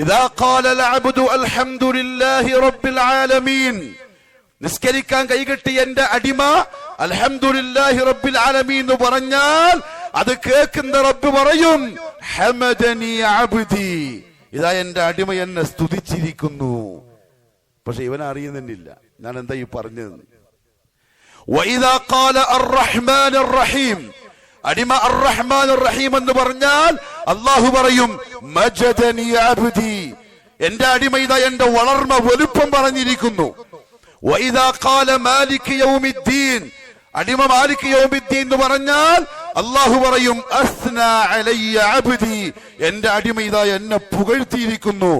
ഇദാ ഖാലൽ അബ്ദു അൽഹംദുലില്ലാഹി റബ്ബിൽ ആലമീൻ. നിസ്കരിക്കാൻ കൈകെട്ടി എന്റെ അടിമ അൽഹംദുലില്ലാഹി റബ്ബിൽ ആലമീൻ എന്ന് പറഞ്ഞാൽ അത് കേൾക്കുന്ന റബ്ബ് പറയും, ഹമദനി അബ്ദി, ഇതാ എന്റെ അടിമ എന്നെ സ്തുതിച്ചിരിക്കുന്നു. പക്ഷെ ഇവൻ അറിയുന്നില്ല ഞാൻ എന്താ ഈ പറഞ്ഞത്. വഇദാ ഖാല അർറഹ്മാൻ അർറഹീം, അടിമ അർറഹ്മാൻ അർറഹീം എന്ന് പറഞ്ഞാൽ അല്ലാഹു പറയും, മജദനി അബ്ദി, എന്റെ അടിമ ഇതാ എന്റെ വളർമ വലുപ്പം പറഞ്ഞിരിക്കുന്നു. വഇദാ ഖാല മാലിക് യൗമിദ്ദീൻ, അടിമ മാലിക് യൗമിദ്ദീൻ എന്ന് പറഞ്ഞാൽ അല്ലാഹു പറയും, അസ്നാ അലയ്യ അബ്ദി, എന്റെ അടിമ ഇതാ എന്നെ പുകഴ്ത്തിയിരിക്കുന്നു.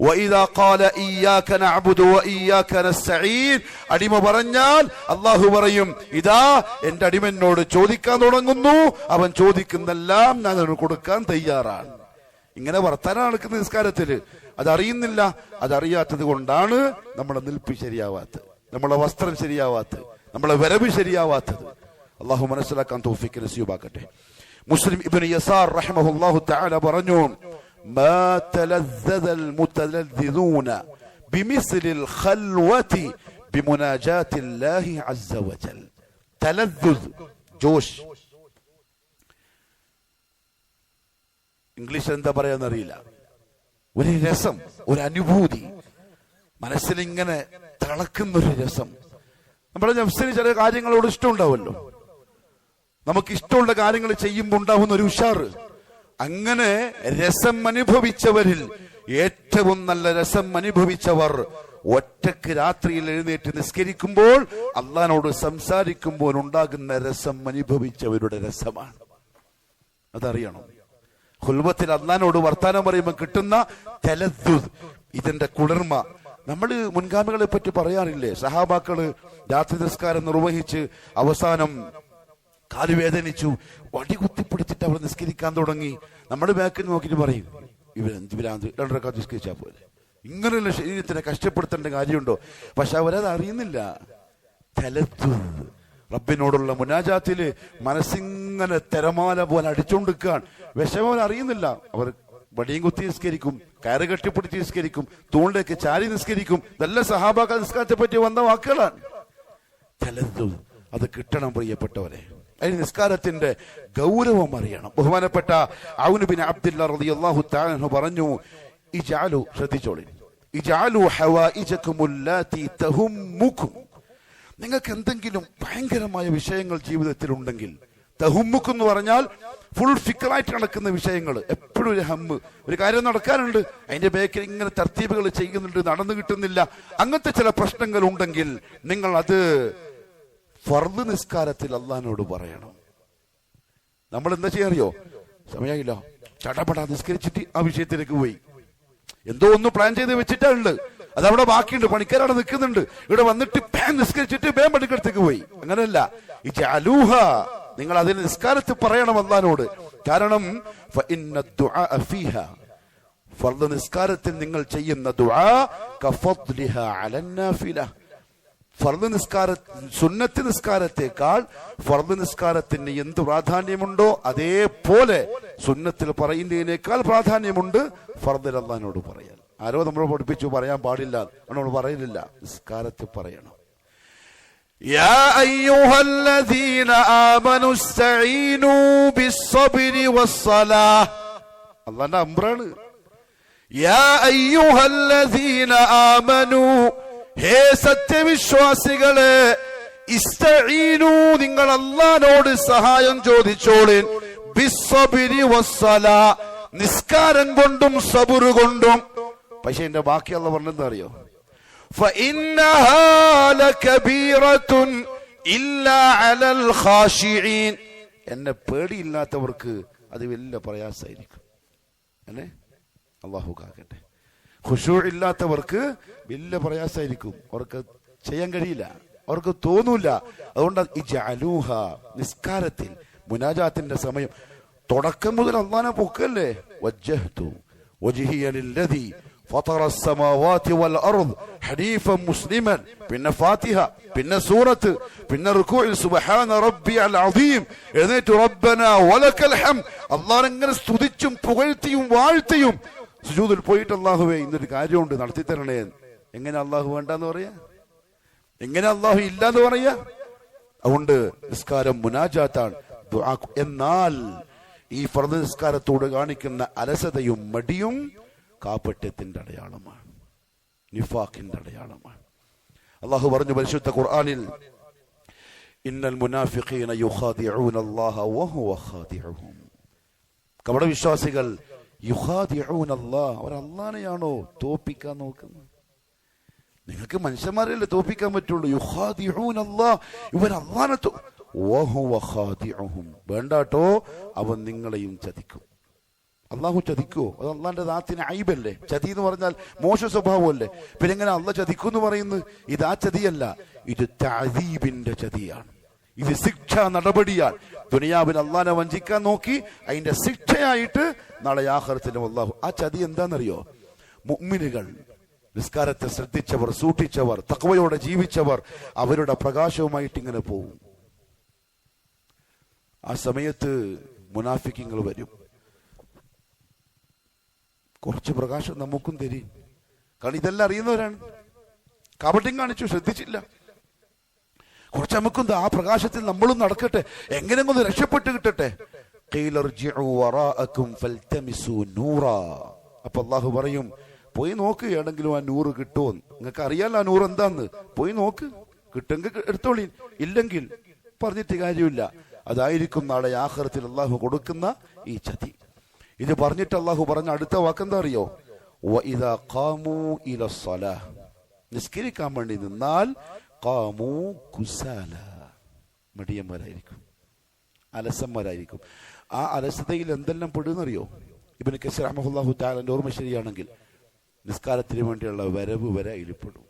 വഇദാ ഖാല ഇയ്യാക നഅ്ബുദു വഇയ്യാക നസ്തഈൻ, അടിമ പറഞ്ഞാൽ അല്ലാഹു പറയും, ഇതാ എന്റെ അടിമ എന്നോട് ചോദിക്കാൻ തുടങ്ങുന്നു, അവൻ ചോദിക്കുന്നെല്ലാം ഞാൻ അവന് കൊടുക്കാൻ തയ്യാറാണ്. ഇങ്ങനെ വർത്താനം നടക്കുന്ന നിസ്കാരത്തില് അതറിയുന്നില്ല. അതറിയാത്തത് കൊണ്ടാണ് നമ്മുടെ നിൽപ്പ് ശരിയാവാത്തത്, നമ്മളെ വസ്ത്രം ശരിയാവാത്തത്, നമ്മളെ വരവ് ശരിയാവാത്തത്. അള്ളാഹു മനസ്സിലാക്കാൻ തൗഫീഖ് നസീബാക്കട്ടെ. മുസ്ലിം ഇബ്നു യസാർ റഹിമഹുല്ലാഹു തആല പറഞ്ഞു, മാ തലദ്ദദൽ മുതലദ്ദിദൂന ബിമിസ്ലിൽ ഖൽവതി ബിമുനാജാത്തില്ലാഹി അസ്സ വജൽ. തലദ്ദുദ്, ജോഷ്, ഇംഗ്ലീഷ് എന്താ പറയാന്നറിയില്ല. ഒരു രസം, ഒരു അനുഭൂതി, മനസ്സിലിങ്ങനെ തിളക്കുന്നൊരു രസം. നമ്മുടെ നഫ്സിന് ചില കാര്യങ്ങളോട് ഇഷ്ടമുണ്ടാവുമല്ലോ, നമുക്ക് ഇഷ്ടമുള്ള കാര്യങ്ങൾ ചെയ്യുമ്പോൾ ഉണ്ടാവുന്ന ഒരു ഉഷാറ്. അങ്ങനെ രസം അനുഭവിച്ചവരിൽ ഏറ്റവും നല്ല രസം അനുഭവിച്ചവർ ഒറ്റക്ക് രാത്രിയിൽ എഴുന്നേറ്റ് നിസ്കരിക്കുമ്പോൾ അള്ളാഹുവോട് സംസാരിക്കുമ്പോൾ ഉണ്ടാകുന്ന രസം അനുഭവിച്ചവരുടെ രസമാണ്. അതറിയണം. ഖുൽവത്തിൽ അള്ളാഹുവോട് വർത്താനം പറയുമ്പോൾ കിട്ടുന്ന തലദ്ദുദ്, ഇതിന്റെ കുളിർമ. നമ്മൾ മുൻഗാമികളെ പറ്റി പറയാറില്ലേ, സഹാബാക്കള് രാത്രി നിസ്കാരം നിർവഹിച്ച് അവസാനം കാല് വേദനിച്ചു, വടി കുത്തിപ്പിടിച്ചിട്ട് അവർ നിസ്കരിക്കാൻ തുടങ്ങി. നമ്മുടെ ബാക്കിൽ നോക്കിയിട്ട് പറയും, ഇവരാന്ത് 2 റക്അത്ത് നിസ്കരിച്ചാൽ പോലെ. ഇങ്ങനെയുള്ള ശരീരത്തിനെ കഷ്ടപ്പെടുത്തേണ്ട കാര്യമുണ്ടോ? പക്ഷെ അവരത് അറിയുന്നില്ല. തലദ്ദുദ്, റബ്ബിനോടുള്ള മുനാജാത്തില് മനസ്സിങ്ങനെ തിരമാല പോലെ അടിച്ചുകൊണ്ടിരിക്കുകയാണ്. വിഷമം അറിയുന്നില്ല. അവർ വടിയും കുത്തി നിസ്കരിക്കും, കയറ് കെട്ടിപ്പിടിച്ച് നിസ്കരിക്കും, തൂണിലേക്ക് ചാരി നിസ്കരിക്കും. ഇതെല്ലാം സഹാബാക്കൾ നിസ്കാരത്തെ പറ്റി വന്ന വാക്കുകളാണ്. തലദ്ദുദ്, അത് കിട്ടണം പ്രിയപ്പെട്ടവരെ. അതിന് നിസ്കാരത്തിന്റെ ഗൗരവം അറിയണം. ബഹുമാനപ്പെട്ട ഔൻ ബിൻ അബ്ദുല്ലാ റളിയല്ലാഹു തആല അൻഹു പറഞ്ഞു, ഇജഅലു, ശ്രദ്ധിച്ചോളി, ഇജഅലു ഹവായിജകുമുല്ലാതി തഹുമ്മുകും. നിങ്ങൾക്ക് എന്തെങ്കിലും ഭയങ്കരമായ വിഷയങ്ങൾ ജീവിതത്തിൽ ഉണ്ടെങ്കിൽ, തഹുമ്മുക്ക് എന്ന് പറഞ്ഞാൽ ഫുൾ ഫിക്കറായിട്ട് നടക്കുന്ന വിഷയങ്ങൾ, എപ്പോഴും ഒരു ഹമ്മ്, ഒരു കാര്യം നടക്കാനുണ്ട്, അതിന്റെ ബേക്കിൽ ഇങ്ങനെ തർത്തീബുകൾ ചെയ്യുന്നുണ്ട്, നടന്നു കിട്ടുന്നില്ല, അങ്ങനത്തെ ചില പ്രശ്നങ്ങൾ ഉണ്ടെങ്കിൽ നിങ്ങൾ അത് ഫർദ് നിസ്കാരത്തിൽ അള്ളാഹിനോട് പറയണം. നമ്മൾ എന്താ ചെയ്യാറിയോ, സമയമില്ല, ചടപടാ നിസ്കരിച്ചിട്ട് ആ വിഷയത്തിലേക്ക് പോയി. എന്തോ ഒന്ന് പ്ലാൻ ചെയ്ത് വെച്ചിട്ടുണ്ട്, അതവിടെ ബാക്കിയുണ്ട്, പണിക്കാരവിടെ നിൽക്കുന്നുണ്ട്, ഇവിടെ വന്നിട്ട് നിസ്കരിച്ചിട്ട് പണിക്കടുത്തേക്ക് പോയി. അങ്ങനെയല്ല, ഈ ജഅലൂഹ, നിങ്ങൾ അതിന് നിസ്കാരത്തിൽ പറയണം അല്ലാഹുവോട്. കാരണം ഫർദ് നിസ്കാരത്തിൽ നിങ്ങൾ ചെയ്യുന്ന ദുആ കഫദ്ലിഹാ അലൻ നാഫില. ഫർദ് നിസ്കാര സുന്നത്ത് നിസ്കാരത്തെക്കാൾ ഫർദ് നിസ്കാരത്തിന് എന്ത് പ്രാധാന്യമുണ്ടോ അതേപോലെ സുന്നത്തിൽ പറയുന്നതിനേക്കാൾ പ്രാധാന്യമുണ്ട് ഫർദിൽ അല്ലാഹുവോട് പറയാൻ. ആരോ നമ്മൾ പഠിപ്പിച്ചു പറയാൻ പാടില്ല, നമ്മൾ പറയുന്നില്ല, നിസ്കാരത്തിൽ പറയണം. യാ അയ്യുഹല്ലദീന ആമനു ഇസ്തഈനൂ ബിസ്സബ്രി വസ്സലാഹ്. അല്ലാഹുവിന്റെ അംറാണ്. യാ അയ്യുഹല്ലദീന ആമനു, ഹേ സത്യവിശ്വാസികളെ, ഇസ്തഈനൂ, നിങ്ങൾ അല്ലാഹുവോട് സഹായം ചോദിച്ചോളിൻ, ബിസ്സബ്രി വസ്സലാഹ്, നിസ്കാരം കൊണ്ടും സബുർ കൊണ്ടും. പക്ഷെ എന്റെ ബാക്കി അല്ലാഹു പറഞ്ഞെന്താ അറിയോ, فإنها لكبيرة إلا على الخاشعين. എന്നെ പേടിയില്ലാത്തവർക്ക് അത് വലിയ പ്രയാസമായിരിക്കും. അല്ലേ, അല്ലാഹു കാക്കട്ടെ. ഖുശൂ ഇല്ലാത്തവർക്ക് വലിയ പ്രയാസമായിരിക്കും, അവർക്ക് ചെയ്യാൻ കഴിയില്ല, അവർക്ക് തോന്നൂല. അതുകൊണ്ട് ഇജഅലൂഹ, നിസ്കാരത്തിൽ മുനാജാത്തിന്റെ സമയം തുടക്കം മുതൽ അല്ലാഹുവിനെ പൊക്കല്ലേ. വജ്ജഹ്തു വജ്ഹിയ ലില്ലദീ ഫതറ അസ്സമാവാതി വൽ അർദ് ഹനീഫൻ മുസ്ലിമൻ, പിന്നെ ഫാത്തിഹ, പിന്നെ സൂറത്ത്, പിന്നെ റുകൂഇൽ സുബ്ഹാന റബ്ബിയൽ അദീം, എഴുന്നേറ്റ് റബ്ബനാ വലക്കൽ ഹംദ്, അല്ലാഹുവിനെ ഇങ്ങനെ സ്തുതിച്ചും പുകഴ്ത്തിയും വാഴ്ത്തിയും സുജൂദിൽ പോയിട്ട് അല്ലാഹുവേ ഇന്നൊരു കാര്യമുണ്ട് നടത്തി തരണേ. എങ്ങനെ അല്ലാഹു വേണ്ടെന്ന് പറയാ, എങ്ങനെ അല്ലാഹു ഇല്ലാന്ന് പറയാ? അതുകൊണ്ട് നിസ്കാരം മുനാജാത്താണ്, ദുആ. എന്നാൽ ഈ ഫർദ് നിസ്കാരത്തോട് കാണിക്കുന്ന അലസതയും മടിയും കാപട്യത്തിന്റെ അടയാളമാണ്, നിഫാഖിന്റെ അടയാളമാണ്. അല്ലാഹു പറഞ്ഞു പരിശുദ്ധ ഖുർആനിൽ, ഇന്നൽ മുനാഫിഖീന യുഖാദിഊന അല്ലാഹ വഹുവ ഖാദിഉഹും. കപട വിശ്വാസികൾ യുഖാദിഊന അല്ലാഹ്, അവർ അല്ലാഹനെയാണോ തോപ്പിക്കാൻ നോക്കുന്നത്? നിങ്ങൾക്ക് മനുഷ്യന്മാരെയല്ലേ തോപ്പിക്കാൻ പറ്റുള്ളൂ. യുഖാദിഊന അല്ലാഹ്, ഇവർ അല്ലാഹനെ വഹുവ ഖാദിഉഹും, വേണ്ടാട്ടോ അവൻ നിങ്ങളെയും ചതിക്കും. അള്ളാഹു ചതിക്കുവോ? അത് അള്ളാന്റെ ദാത്തിന് ഐബല്ലേ? ചതി എന്ന് പറഞ്ഞാൽ മോശ സ്വഭാവമല്ലേ? പിന്നെ എങ്ങനെ അള്ളാഹ് ചതിക്കും എന്ന് പറയുന്നത്? ഇത് ആ ചതിയല്ല, ഇത് തഅദീബിന്റെ ചതിയാണ്, ഇത് ശിക്ഷാ നടപടിയാണ്. ദുനിയാവിൽ അള്ളാഹിനെ വഞ്ചിക്കാൻ നോക്കി, അതിന്റെ ശിക്ഷയായിട്ട് നാളെ ആഖിറത്തിലും അള്ളാഹു. ആ ചതി എന്താണെന്നറിയോ? മുഅ്മിനുകൾ, നിസ്കാരത്തെ ശ്രദ്ധിച്ചവർ, സൂക്ഷിച്ചവർ, തഖ്വയോടെ ജീവിച്ചവർ, അവരുടെ പ്രകാശവുമായിട്ട് ഇങ്ങനെ പോകും. ആ സമയത്ത് മുനാഫിക്കുകൾ വരും. കുറച്ച് പ്രകാശം നമുക്കും തരും. കാരണം ഇതെല്ലാം അറിയുന്നവരാണ്. കപടം കാണിച്ചു, ശ്രദ്ധിച്ചില്ല. കുറച്ച് നമുക്കും ആ പ്രകാശത്തിൽ നമ്മളും നടക്കട്ടെ, എങ്ങനെയെങ്കിലും ഒന്ന് രക്ഷപ്പെട്ട് കിട്ടട്ടെ. അപ്പൊ അള്ളാഹു പറയും, പോയി നോക്ക്, ഏടെങ്കിലും ആ നൂറ് കിട്ടുമോ? നിങ്ങൾക്ക് അറിയാലോ ആ നൂറ് എന്താന്ന്. പോയി നോക്ക്, കിട്ടുമെങ്കിൽ എടുത്തോളി, ഇല്ലെങ്കിൽ പറഞ്ഞിട്ട് കാര്യമില്ല. അതായിരിക്കും നാളെ ആഖിറത്തിൽ അള്ളാഹു കൊടുക്കുന്ന ഈ ചതി. ഇത് പറഞ്ഞിട്ട് അള്ളാഹു പറഞ്ഞ അടുത്ത വാക്കെന്താ അറിയോ? വഇദാ ഖാമൂ ഇലസ്സലാഹ്, നിസ്കരിക്കാൻ വേണ്ടി നിന്നാൽ ഖാമൂ കുസാല, മടിയന്മാരായിരിക്കും, അലസന്മാരായിരിക്കും. ആ അലസതയിൽ എന്തെല്ലാം പെടുന്നറിയോ? ഇബ്നു കസീർ റഹ്മത്തുള്ളാഹി തആലയുടെ ഓർമ്മ ശരിയാണെങ്കിൽ നിസ്കാരത്തിന് വേണ്ടിയുള്ള വരവ് വരെ അതിൽപ്പെടും.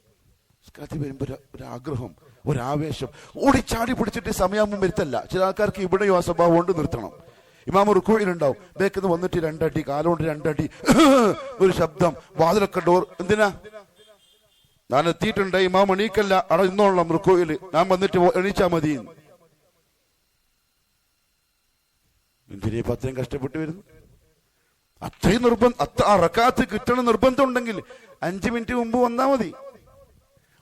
നിസ്കാരത്തിൽ വരുമ്പോൾ ഒരാഗ്രഹം, ഒരാവേശം, ഓടിച്ചാടി പിടിച്ചിട്ട് സമയാകുമ്പോൾ വരുത്തല്ല. ചില ആൾക്കാർക്ക് ഇവിടെയോ ആ സ്വഭാവം കൊണ്ട് നിർത്തണം. ഇമാം റുക്കൂഇലുണ്ടാവും, ബേക്കിന്ന് വന്നിട്ട് രണ്ടടി, കാലുകൊണ്ട് രണ്ടടി, ഒരു ശബ്ദം, വാതിലൊക്കെ ഡോർ. എന്തിനാ? ഞാൻ എത്തിയിട്ടുണ്ട്, ഇമാം എണീക്കല്ല, അവിടെ ഇന്നോളാം റുക്കൂഇൽ, ഞാൻ വന്നിട്ട് എണീച്ചാ മതി. എന്തിനീ അത്രയും കഷ്ടപ്പെട്ട് വരുന്നു? അത്രയും ആ റക്അത്ത് കിട്ടണം നിർബന്ധം ഉണ്ടെങ്കിൽ 5 മിനിറ്റ് മുമ്പ് വന്നാ മതി.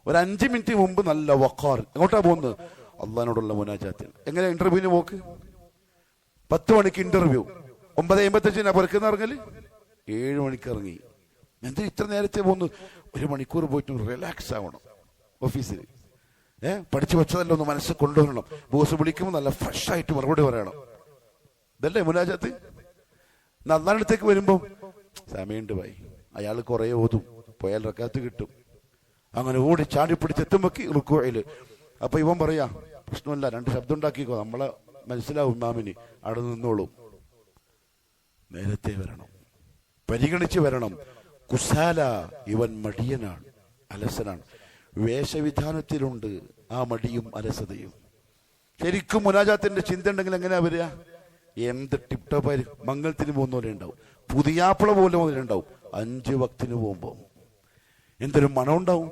ഒരു 5 മിനിറ്റ് മുമ്പ് നല്ല വഖാർ. എങ്ങോട്ടാ പോകുന്നത്? അള്ളാഹിനോടുള്ള മുനാജാത്തിൽ. എങ്ങനെ ഇന്റർവ്യൂവിന് പോക്ക്? 10 മണിക്ക് ഇന്റർവ്യൂ, 9:55 പുറക്കുന്ന ഇറങ്ങല്, 7 മണിക്ക് ഇറങ്ങി. എന്തിനാ ഇത്ര നേരത്തെ പോകുന്നു? 1 മണിക്കൂർ പോയിട്ട് റിലാക്സ് ആവണം. ഓഫീസിൽ പഠിച്ചു വെച്ചതല്ല ഒന്ന് മനസ്സിൽ കൊണ്ടുവരണം. ബോസ് വിളിക്കുമ്പോൾ നല്ല ഫ്രഷ് ആയിട്ട് മറുപടി പറയണം. ഇതല്ലേ മുനാജാത്ത്? അള്ളാഹിനടുത്തേക്ക് വരുമ്പോ സമയമുണ്ട് ഭായി, അയാൾ കുറെ ഓതും, പോയാൽ റക്അത്ത് കിട്ടും. അങ്ങനെ ഓടി ചാടി പിടിച്ചെത്തുമ്പോ റുക്കൂഇല്. അപ്പൊ ഇവൻ പറയാ, പ്രശ്നമില്ല, 2 ശബ്ദം ഉണ്ടാക്കിക്കോ, നമ്മളെ മനസ്സിലാവും ഇമാമിന്, അവിടെ നിന്നോളും. നേരത്തെ വരണം, പരിഗണിച്ച് വരണം. കുസാല, ഇവൻ മടിയനാണ്, അലസനാണ്. വേഷവിധാനത്തിലുണ്ട് ആ മടിയും അലസതയും. ശരിക്കും മുനാജാത്തിന്റെ ചിന്ത ഉണ്ടെങ്കിൽ എങ്ങനെയാ വരിക? എന്ത് ടിപ് ടോപ്പായി മംഗളത്തിന് പോകുന്ന പോലെ ഉണ്ടാവും, പുതിയാപ്പിള പോലെ മുതൽ ഉണ്ടാവും. 5 വക്തിന് പോകുമ്പോ എന്തൊരു മണം ഉണ്ടാവും.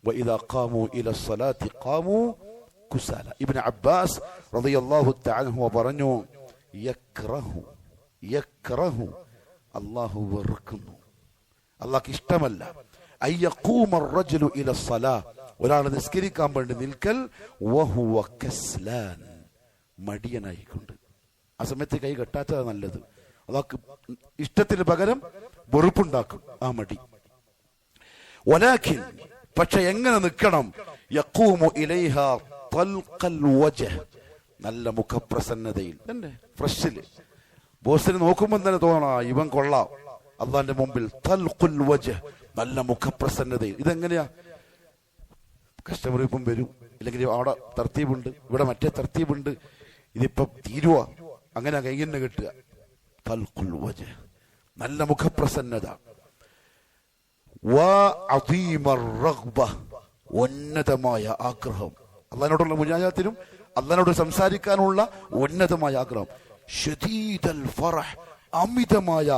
വഇദാ ഖാമൂ ഇലസ്സലാത്തി ഖാമൂ കുസാല. ഇബ്നു അബ്ബാസ് റളിയല്ലാഹു തആല അൻഹു പറഞ്ഞു, യക്റഹു, അല്ലാഹു വെറുക്കുന്നു, അല്ലാഹുക്ക് ഇഷ്ടമല്ല. അയ്യഖൂമ അർറജുലു ഇലസ്സലാ, ഒരാൾ നിസ്കരിക്കാൻ വേണ്ടി നിൽക്കൽ, വഹുവ കസ്ലാൻ, മടിയനായിക്കൊണ്ട്. ആ സമയത്ത് കൈ കെട്ടാത്തതാണ് നല്ലത്. അതൊക്കെ ഇഷ്ടത്തിന് പകരം വെറുപ്പുണ്ടാക്കും ആ മടി. വലാകിൻ, പക്ഷെ എങ്ങനെ നിൽക്കണം? യഖൂമു ഇലൈഹ തൽഖൽ വജ്ഹ്, നല്ല മുഖപ്രസന്നതയിൽ, തന്നെ ഫ്രഷില്. ബോസിന് നോക്കുമ്പോൾ തന്നെ തോന്നണം ഇവൻ കൊള്ളാം. അള്ളാന്റെ മുമ്പിൽ തൽഖുൽ വജ്ഹ്, നല്ല മുഖപ്രസന്നതയിൽ. ഇതെങ്ങനെയാ? കസ്റ്റമർ ഇപ്പം വരും, ഇല്ലെങ്കിൽ അവിടെ തർത്തീബുണ്ട്, ഇവിടെ മറ്റേ തർത്തീബുണ്ട്, ഇതിപ്പം തീരുവ, അങ്ങനെ കൈന്നെ കിട്ടുക. തൽഖുൽ വജ്ഹ്, നല്ല മുഖപ്രസന്നത. ഉന്നതമായ ആഗ്രഹം, അള്ളാഹിനോടുള്ള മുനാജാത്തിനും അള്ളാഹിനോട് സംസാരിക്കാനുള്ള ഉന്നതമായ ആഗ്രഹം. ശദീദൽ ഫറഹ്, അമിതമായ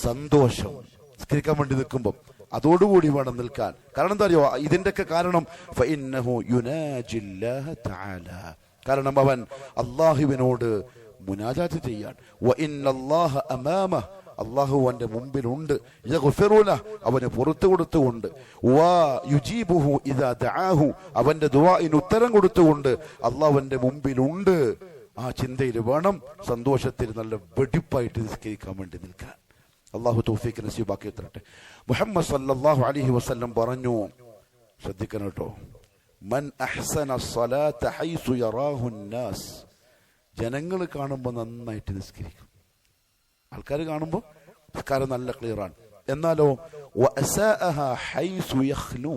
സന്തോഷം. സ്കരിക്കാൻ വേണ്ടി നിൽക്കുമ്പോൾ അതോടുകൂടി വേണം നിൽക്കാൻ. കാരണം എന്താ അറിയോ? ഇതിന്റെയൊക്കെ കാരണം ഫഇന്നഹു യുനാജില്ലാഹ തആല, കാരണം അവൻ അള്ളാഹുവിനോട് മുനാജാത്ത് ചെയ്യാൻ. വഇന്നല്ലാഹ അമാമഹ, അള്ളാഹു അവന്റെ മുമ്പിലുണ്ട്. യഗ്ഫിറു ലഹു, അവന് പുറത്തു കൊടുത്തുകൊണ്ട്. വയുജീബുഹു ഇദാ ദഅാഹു, അവന്റെ ദുആഇന് ഉത്തരം കൊടുത്തുകൊണ്ട് അള്ളാഹു അവന്റെ മുമ്പിലുണ്ട്. ആ ചിന്തയിൽ വേണം സന്തോഷത്തിൽ നല്ല വെടിപ്പായിട്ട് നിസ്കരിക്കാൻ വേണ്ടി നിൽക്കാൻ. അള്ളാഹു തൗഫീഖ് നസീബാക്കി തരട്ടെ. മുഹമ്മദ് സല്ലല്ലാഹു അലൈഹി വസല്ലം പറഞ്ഞു, ശ്രദ്ധിക്കണം കേട്ടോ, മൻ അഹ്സന സ്വലാത ഹൈസു യറാഹു നാസ്, ജനങ്ങൾ കാണുമ്പോൾ നന്നായിട്ട് നിസ്കരിക്കും. ആൾക്കാർ കാണുമ്പോൾ നിസ്കാരം നല്ല ക്ലിയറാണ്. എന്നാലോ വഅസാഅഹ ഹൈസു യഖ്ലു,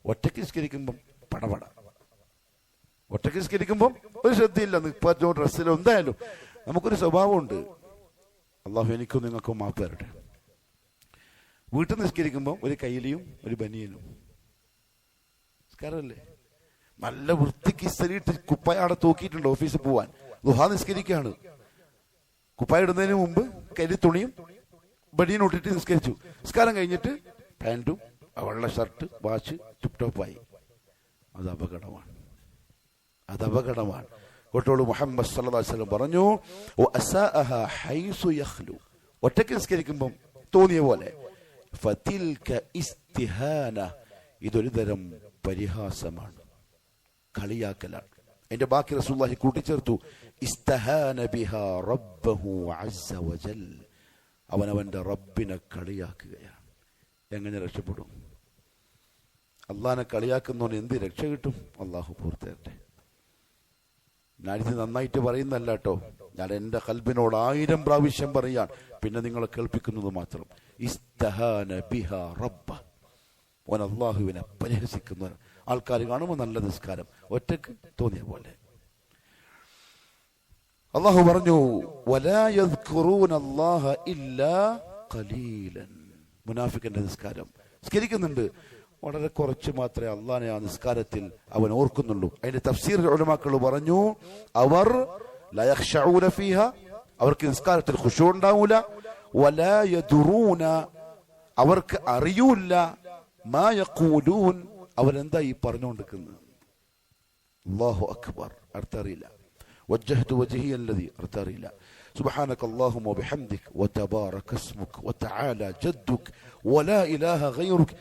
ഒറ്റയ്ക്ക് നിസ്കരിക്കുമ്പോൾ പടപട, ഒറ്റയ്ക്ക് നിസ്കരിക്കുമ്പോൾ ഒരു ശ്രദ്ധയില്ല, നിൽപ്പോ ഡ്രസ്സിലോ എന്തായാലും. നമുക്കൊരു സ്വഭാവമുണ്ട്, അള്ളാഹു എനിക്കും നിങ്ങൾക്കും മാപ്പ് തരട്ടെ. വീട്ടിൽ നിസ്കരിക്കുമ്പോൾ ഒരു കൈലിയും ഒരു ബനിയനും നിസ്കാരമല്ലേ? നല്ല വൃത്തിക്ക് ഇസ്തിരിയിട്ട് കുപ്പായ അവിടെ തൂക്കിയിട്ടുണ്ട് ഓഫീസിൽ പോവാൻ. ദുഹാ നിസ്കരിക്കുകയാണ്. കുപ്പായ ഇടുന്നതിന് മുമ്പ് കയ്യിൽ തുണിയും ബനിയനും ഇട്ടിട്ട് നിസ്കരിച്ചു. നിസ്കാരം കഴിഞ്ഞിട്ട് പാൻറ്റും വെള്ള ഷർട്ട് വാച്ച് ടിപ് ടോപ്പായി. അത് അപകടമാണ്, അത് അപകടമാണ്. കോട്ടോളൂ മുഹമ്മദ് സല്ലല്ലാഹു അലൈഹി വസല്ലം പറഞ്ഞു, ഒറ്റയ്ക്ക് നിസ്കരിക്കുമ്പം തോന്നിയ പോലെ, ഇതൊരു തരം പരിഹാസമാണ്, കളിയാക്കലാണ്. എന്റെ ബാക്കി റസൂലുള്ളാഹി കൂട്ടിച്ചേർത്തു, ഇസ്തഹാന ബിഹാ റബ്ബഹു അസ്സ വജൽ, അവനവന്റെ റബ്ബിനെ കളിയാക്കുകയാണ്. എങ്ങനെ രക്ഷപ്പെടും? അള്ളാഹിനെ കളിയാക്കുന്നവന് എന്ത് രക്ഷ കിട്ടും? അള്ളാഹു പൂർത്തിയാകട്ടെ. ഞാനിത് നന്നായിട്ട് പറയുന്നല്ല കേട്ടോ, ഞാൻ എൻ്റെ ഖൽബിനോട് 1000 പ്രാവശ്യം പറയാൻ, പിന്നെ നിങ്ങളെ കേൾപ്പിക്കുന്നത് മാത്രം. ഇസ്തഹാന ബിഹാ റബ്ബ, ഓൻ അള്ളാഹുവിനെ പരിഹസിക്കുന്നവൻ. ആൾക്കാർ കാണുമ്പോൾ നല്ല നിസ്കാരം, ഒറ്റക്ക് തോന്നിയ പോലെ. അള്ളാഹു പറഞ്ഞു, വലാ യദ്കുറൂന അല്ലാഹ ഇല്ലാ ഖലീലൻ. മുനാഫിക്കിന്റെ നിസ്കാരം, നിസ്കരിക്കുന്നുണ്ട്, വളരെ കുറച്ച് മാത്രമേ അള്ളാഹിനെ ആ നിസ്കാരത്തിൽ അവൻ ഓർക്കുന്നുള്ളൂ. അതിന്റെ തഫ്സീർ ഉലമാക്കൾ പറഞ്ഞു, അവർ ലാ യഖ്ശഊന ഫീഹ, അവർക്ക് നിസ്കാരത്തിൽ ഖുശൂ ഉണ്ടാവൂല. വലാ യദറൂന, അവർക്ക് അറിയൂല. മാ യഖൂലൂൻ, അവരെന്താ ഈ പറഞ്ഞുകൊണ്ടിരിക്കുന്നത്. അല്ലാഹു അക്ബർ, അർത്ഥറിയില്ല. വജ്ജഹ്തു വജ്ഹിയ അല്ലദീ, അർത്ഥറിയില്ല. സുബ്ഹാനക അല്ലാഹുമ്മ വബിഹംദിക വതബാറക ഇസ്മുക വതആല ജദ്ദുക വലാ ഇലാഹ ഗൈറുക.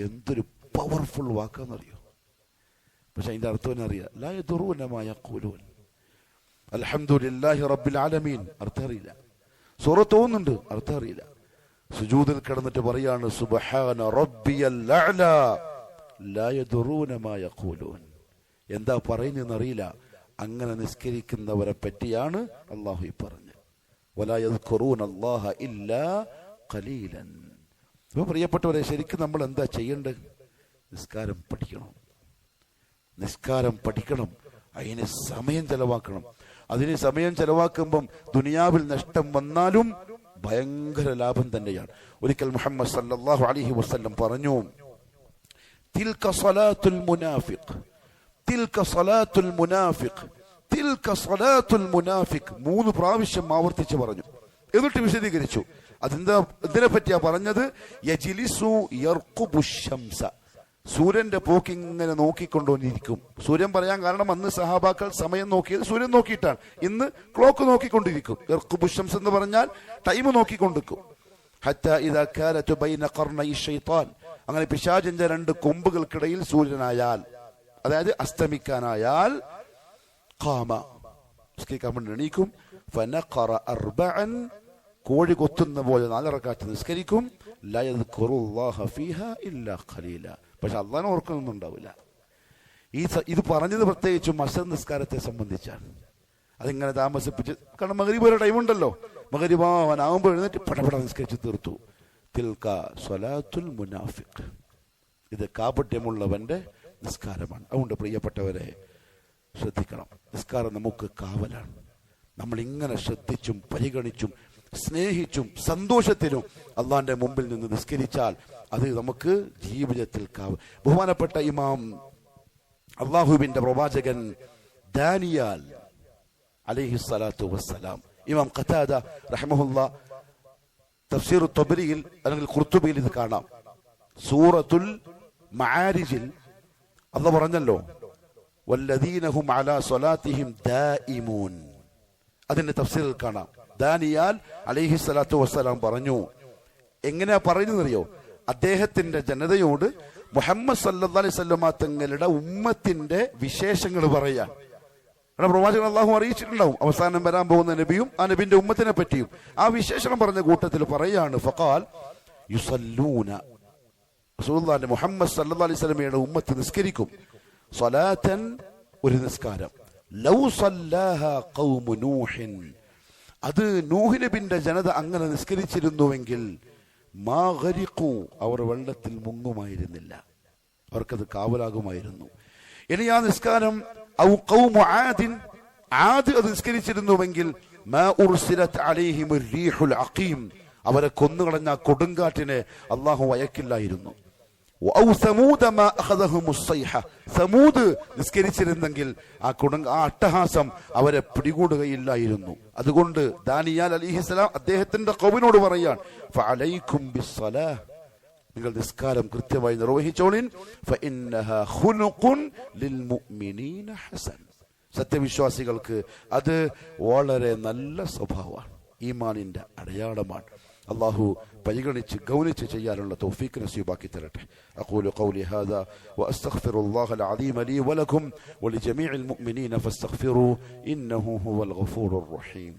എന്തൊരു പവർഫുൾ വാക്കാന്നറിയോ? പക്ഷെ അതിന്റെ അർത്ഥം അറിയാം. ലാ യദറൂന മാ യഖൂലൂൻ. അൽഹംദുലില്ലാഹി റബ്ബിൽ ആലമീൻ, അർത്ഥം അറിയില്ല. സൂറത്ത് ഓതുന്നുണ്ട്, അർത്ഥം അറിയില്ല. സുജൂദിൽ കിടന്നിട്ട് പറയാണ്, സുബ്ഹാന റബ്ബിയൽ അഅ്ലാ ലാ യദറൂന മാ യഖൂലൂൻ. എന്താ പറയുന്നതെന്ന് അറിയില്ല. അങ്ങനെ നിസ്കരിക്കുന്നവരെ പറ്റിയാണ് അല്ലാഹു ഈ പറഞ്ഞത്, വലാ യദ്കുറൂന അല്ലാഹ ഇല്ലാ ഖലീലൻ. അപ്പോൾ പ്രിയപ്പെട്ടവരെ, ശരിക്കും നമ്മൾ എന്താ ചെയ്യേണ്ടത്? നിസ്കാരം പഠിക്കണം, നിസ്കാരം പഠിക്കണം. അതിന് സമയം ചെലവാക്കണം. അതിന് സമയം ചെലവാക്കുമ്പം ദുനിയാവിൽ നഷ്ടം വന്നാലും ഭയങ്കര ലാഭം തന്നെയാണ്. ഒരിക്കൽ മുഹമ്മദ് സല്ലല്ലാഹു അലൈഹി വസല്ലം പറഞ്ഞു, തിൽക സ്വലാത്തുൽ മുനാഫിഖ്, തിൽക സ്വലാത്തുൽ മുനാഫിഖ്, തിൽക സ്വലാത്തുൽ മുനാഫിഖ്. 3 പ്രാവശ്യം ആവർത്തിച്ച് പറഞ്ഞു. എന്നിട്ട് വിശദീകരിച്ചു. അതെന്താ, ഇതിനെ പറ്റിയാ പറഞ്ഞത്? യജ്ലിസു യർഖുബു ശംസ, സൂര്യന്റെ പോക്ക് ഇങ്ങനെ നോക്കിക്കൊണ്ടിരിക്കും. സൂര്യൻ പറയാൻ കാരണം, അന്ന് സഹാബാക്കൾ സമയം നോക്കിയത് സൂര്യൻ നോക്കിയിട്ടാണ്. ഇന്ന് ക്ലോക്ക് നോക്കിക്കൊണ്ടിരിക്കും. യർഖുബു ശംസ് എന്ന് പറഞ്ഞാൽ ടൈം നോക്കിക്കൊണ്ടിരിക്കും. ഹത്താ ഇദാ കാനത് ബൈന ഖർനൈ ശൈത്താൻ, അങ്ങനെ പിശാചിന്റെ 2 കൊമ്പുകൾക്കിടയിൽ സൂര്യനായാൽ, അതായത് അസ്തമിക്കാനായാൽ, ഖാമ, എണീക്കും. ഫനഖറ അർബഅൻ, കോഴി കൊത്തുന്ന പോലെ 4 റക്അത്ത് നിസ്കരിക്കും. ലാ യദ്കുറുല്ലാഹ ഫീഹാ ഇല്ലാ ഖലീല, പക്ഷെ അള്ളാഹിനെ ഓർക്കുന്നൊന്നും ഉണ്ടാവില്ല. ഇത് പറഞ്ഞത് പ്രത്യേകിച്ചും അസ്ർ നിസ്കാരത്തെ സംബന്ധിച്ചാണ്. അതിങ്ങനെ താമസിപ്പിച്ച്, കാരണം മഗ്രിബ് ഒരു ടൈമുണ്ടല്ലോ, മഗ്രിബാവാനാകുമ്പോൾ എഴുന്നേറ്റ് പടപട നിസ്കരിച്ച് തീർത്തു. തിൽക സ്വലാത്തുൽ മുനാഫിഖ്, ഇത് കാപട്യമുള്ളവന്റെ നിസ്കാരമാണ്. അതുകൊണ്ട് പ്രിയപ്പെട്ടവരെ, ശ്രദ്ധിക്കണം. നിസ്കാരം നമുക്ക് കാവലാണ്. നമ്മൾ ഇങ്ങനെ ശ്രദ്ധിച്ചും പരിഗണിച്ചും സ്നേഹിച്ചും സന്തോഷത്തിലും അള്ളാന്റെ മുമ്പിൽ നിന്ന് നിസ്കരിച്ചാൽ അത് നമുക്ക് ജീവിതത്തിൽ കാവൽ. ബഹുമാനപ്പെട്ട ഇമാം, അള്ളാഹുവിന്റെ പ്രവാചകൻ ദാനിയാൽ അലൈഹി സ്വലാത്തു വസ്സലാം, ഇമാം ഖതാദ റഹ്മഹുല്ലാ തഫ്സീർ തബ്രിയിൽ അല്ലെങ്കിൽ ഖുർത്തുബിയിൽ ഇത് കാണാം. സൂറത്തുൽ മആരിജിൽ അള്ളാഹു പറഞ്ഞല്ലോ, വല്ലദീന ഹും അലാ സ്വലാത്തിഹിം ദായിമൂൻ. അതിന്റെ തഫ്സീറിൽ കാണാം, ദാനിയാൽ അലൈഹി സ്വലാത്തു വസ്സലാം പറഞ്ഞു. എങ്ങനെയാ പറയുന്നറിയോ? അദ്ദേഹത്തിന്റെ ജനതയോട് മുഹമ്മദ് സല്ലല്ലാഹു അലൈഹി വസല്ലമ തങ്ങളുടെ ഉമ്മത്തിന്റെ വിശേഷങ്ങൾ പറയാൻ. കാരണം പ്രവാചകൻ അള്ളാഹു അറിയിച്ചിട്ടുണ്ടാവും അവസാനം വരാൻ പോകുന്ന നബിയും ആ നബിന്റെ ഉമ്മത്തിനെ പറ്റിയും. ആ വിശേഷണം പറഞ്ഞ കൂട്ടത്തിൽ പറയാണ്, ഫഖാൽ യുസല്ലൂന, റസൂലുള്ളാഹി മുഹമ്മദ് സല്ലല്ലാഹു അലൈഹി വസല്ലമയുടെ ഉമ്മത്ത് നിസ്കരിക്കും. സ്വലാത്തൻ, ഒരു നിസ്കാരം, ലൗ സല്ലാഹ ഖൗമു നൂഹിൻ, അത് നൂഹ് നബിന്റെ ജനത അങ്ങനെ നിസ്കരിച്ചിരുന്നുവെങ്കിൽ മാ ഗരിഖു, അവർ വെള്ളത്തിൽ മുങ്ങുമായിരുന്നില്ല, അവർക്കത് കാവലാകുമായിരുന്നു. ഇനി ആ നിസ്കാരം ഔ ഖൗമു ആദിൻ, ആദ് അത് നിസ്കരിച്ചിരുന്നുവെങ്കിൽ മാ ഉർസിലത് അലൈഹിം റീഹുൽ അഖീം, അവരെ കൊന്നുകളഞ്ഞ കൊടുങ്കാറ്റിനെ അള്ളാഹു അയക്കില്ലായിരുന്നു. സമൂദ് നിസ്കരിച്ചിരുന്നെങ്കിൽ ആ അട്ടഹാസം അവരെ പിടികൂടുകയില്ലായിരുന്നു. അതുകൊണ്ട് ദാനിയാൽ അലൈഹിസ്സലാം അദ്ദേഹത്തിന്റെ ഖൗമിനോട് പറയാൻ, ഫഅലൈക്കും ബിസ്സലാഹ്, നിങ്ങൾ നിസ്കാരം കൃത്യമായി നിർവഹിച്ചോളിൻ. ഫഇന്നഹാ ഖുലുഖുൻ ലിൽമുഅ്മിനീന ഹസൻ, സത്യവിശ്വാസികൾക്ക് അത് വളരെ നല്ല സ്വഭാവമാണ്, ഈമാനിന്റെ അടയാളമാണ്. അല്ലാഹു പരിഗണിച്ച് ഗൗനിച്ച് ചെയ്യാനുള്ള തൗഫീഖ് നസീബാക്കി തരട്ടെ. അഖൂലു ഖൗലി ഹാദാ വഅസ്തഗ്ഫിറുല്ലാഹൽ അലീമ ലീ വലക്കും വലിജമീഇൽ മുഅ്മിനീന ഫസ്തഗ്ഫിറൂ ഇന്നഹു ഹുവൽ ഗഫൂറുർ റഹീം.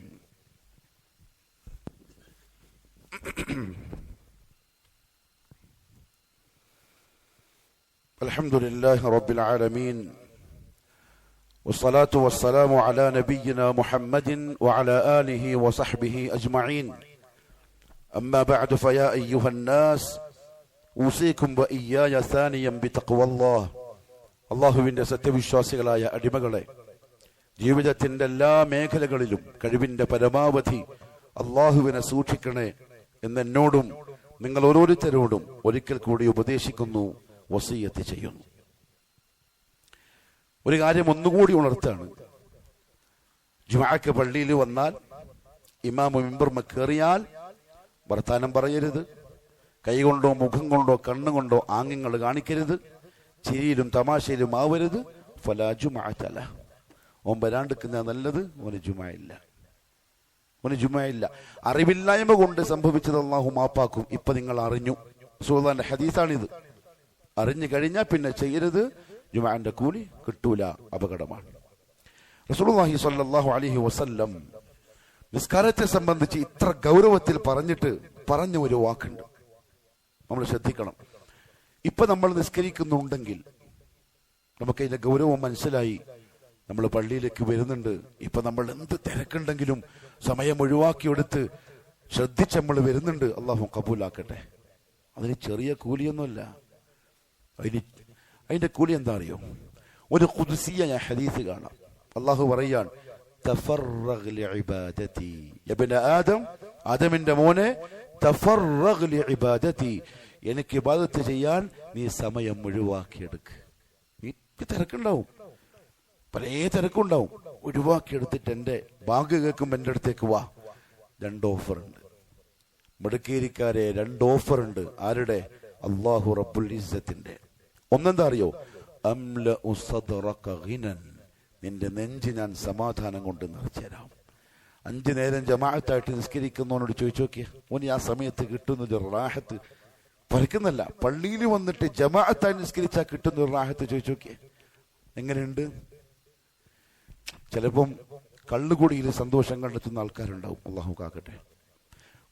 അൽഹംദുലില്ലാഹി റബ്ബിൽ ആലമീൻ والصلاة والسلام على نبينا محمد وعلى آله وصحبه أجمعين. أما بعد فيا أيها الناس أوصيكم وإياي ثانيا بتقوى الله. അള്ളാഹുവിന്റെ സത്യവിശ്വാസികളായ അടിമകളെ, ജീവിതത്തിന്റെ എല്ലാ മേഖലകളിലും കഴിവിന്റെ പരമാവധി അള്ളാഹുവിനെ സൂക്ഷിക്കണേ എന്നോടും നിങ്ങൾ ഓരോരുത്തരോടും ഒരിക്കൽ കൂടി ഉപദേശിക്കുന്നു, വസിയ്യത്ത് ചെയ്യുന്നു. ഒരു കാര്യം ഒന്നുകൂടി ഉണർത്താണ്. ജുമുഅക്ക് പള്ളിയിൽ വന്നാൽ ഇമാമ് മിമ്പർമ കയറിയാൽ വർത്താനം പറയരുത്, കൈകൊണ്ടോ മുഖം കൊണ്ടോ കണ്ണുകൊണ്ടോ ആംഗ്യങ്ങൾ കാണിക്കരുത്, ചിരിയിലും തമാശയിലും ആവരുത്. ഫലാ ജുമുഅത ലഹ്, ഓൻ വരാണ്ടിരിക്കുന്ന നല്ലത്, ഓന് ജുമുഅയില്ല. അറിവില്ലായ്മ കൊണ്ട് സംഭവിച്ചത് അല്ലാഹു മാപ്പാക്കും. ഇപ്പൊ നിങ്ങൾ അറിഞ്ഞു, റസൂലുള്ളാഹിന്റെ ഹദീസാണിത്. അറിഞ്ഞു കഴിഞ്ഞാൽ പിന്നെ ചെയ്യരുത്, ജുമുഅന്റെ കൂലി കിട്ടൂല, അപകടമാണ്. റസൂലുള്ളാഹി സ്വല്ലല്ലാഹു അലൈഹി വസല്ലം നിസ്കാരത്തെ സംബന്ധിച്ച് ഇത്ര ഗൗരവത്തിൽ പറഞ്ഞ ഒരു വാക്കുണ്ട്, നമ്മൾ ശ്രദ്ധിക്കണം. ഇപ്പൊ നമ്മൾ നിസ്കരിക്കുന്നുണ്ടെങ്കിൽ നമുക്ക് അതിന്റെ ഗൗരവം മനസ്സിലായി. നമ്മൾ പള്ളിയിലേക്ക് വരുന്നുണ്ട്. ഇപ്പൊ നമ്മൾ എന്ത് തിരക്കുണ്ടെങ്കിലും സമയം ഒഴിവാക്കിയെടുത്ത് ശ്രദ്ധിച്ച് നമ്മൾ വരുന്നുണ്ട്. അള്ളാഹു കബൂലാക്കട്ടെ. അതിന് ചെറിയ കൂലിയൊന്നുമല്ല. അതിന്റെ കൂലി എന്താ അറിയോ? ഒരു ഖുദ്സിയ ഹദീസ് കാണാം. അള്ളാഹു പറയാൻ, തഫറഗ് ലിഇബാദതി യബ്ന ആദം, ആദമിന്റെ മോനെ, തഫറഗ് ലിഇബാദതി, എനിക്ക് ഇബാദത്ത് ചെയ്യാൻ നീ സമയം ഒഴിവാക്കിയെടുക്ക്. എനിക്ക് തിരക്കുണ്ടാവും, പല തിരക്കുണ്ടാവും, ഒഴിവാക്കിയെടുത്തിട്ട് എന്റെ ബാങ്ക് കേൾക്കുമ്പോൾ എൻ്റെ അടുത്തേക്ക് വാ. 2 ഓഫറുണ്ട് മടക്കേരിക്കാരെ, 2 ഓഫറുണ്ട്. ആരുടെ? അല്ലാഹു റബ്ബുൽ ഇസ്സത്തിന്റെ. ഒന്നെന്താ അറിയോ? അംലഉ സദ്റക ഗിനൻ, നിന്റെ നെഞ്ച് ഞാൻ സമാധാനം കൊണ്ട് നിറച്ചുതരാം. 5 നേരം ജമാഅത്തായിട്ട് നിസ്കരിക്കുന്നവനോട് ചോദിച്ചു നോക്കിയ, ഓന് ആ സമയത്ത് കിട്ടുന്നൊരു റാഹത്ത് പറിക്കുന്നല്ല. പള്ളിയിൽ വന്നിട്ട് ജമാഅത്തായി നിസ്കരിച്ചാൽ കിട്ടുന്ന ഒരു റാഹത്ത് ചോദിച്ചു നോക്കിയ എങ്ങനെയുണ്ട്? ചിലപ്പം കള്ളുകൂടിയിൽ സന്തോഷം കണ്ടെത്തുന്ന ആൾക്കാരുണ്ടാവും, അള്ളാഹു കാക്കട്ടെ.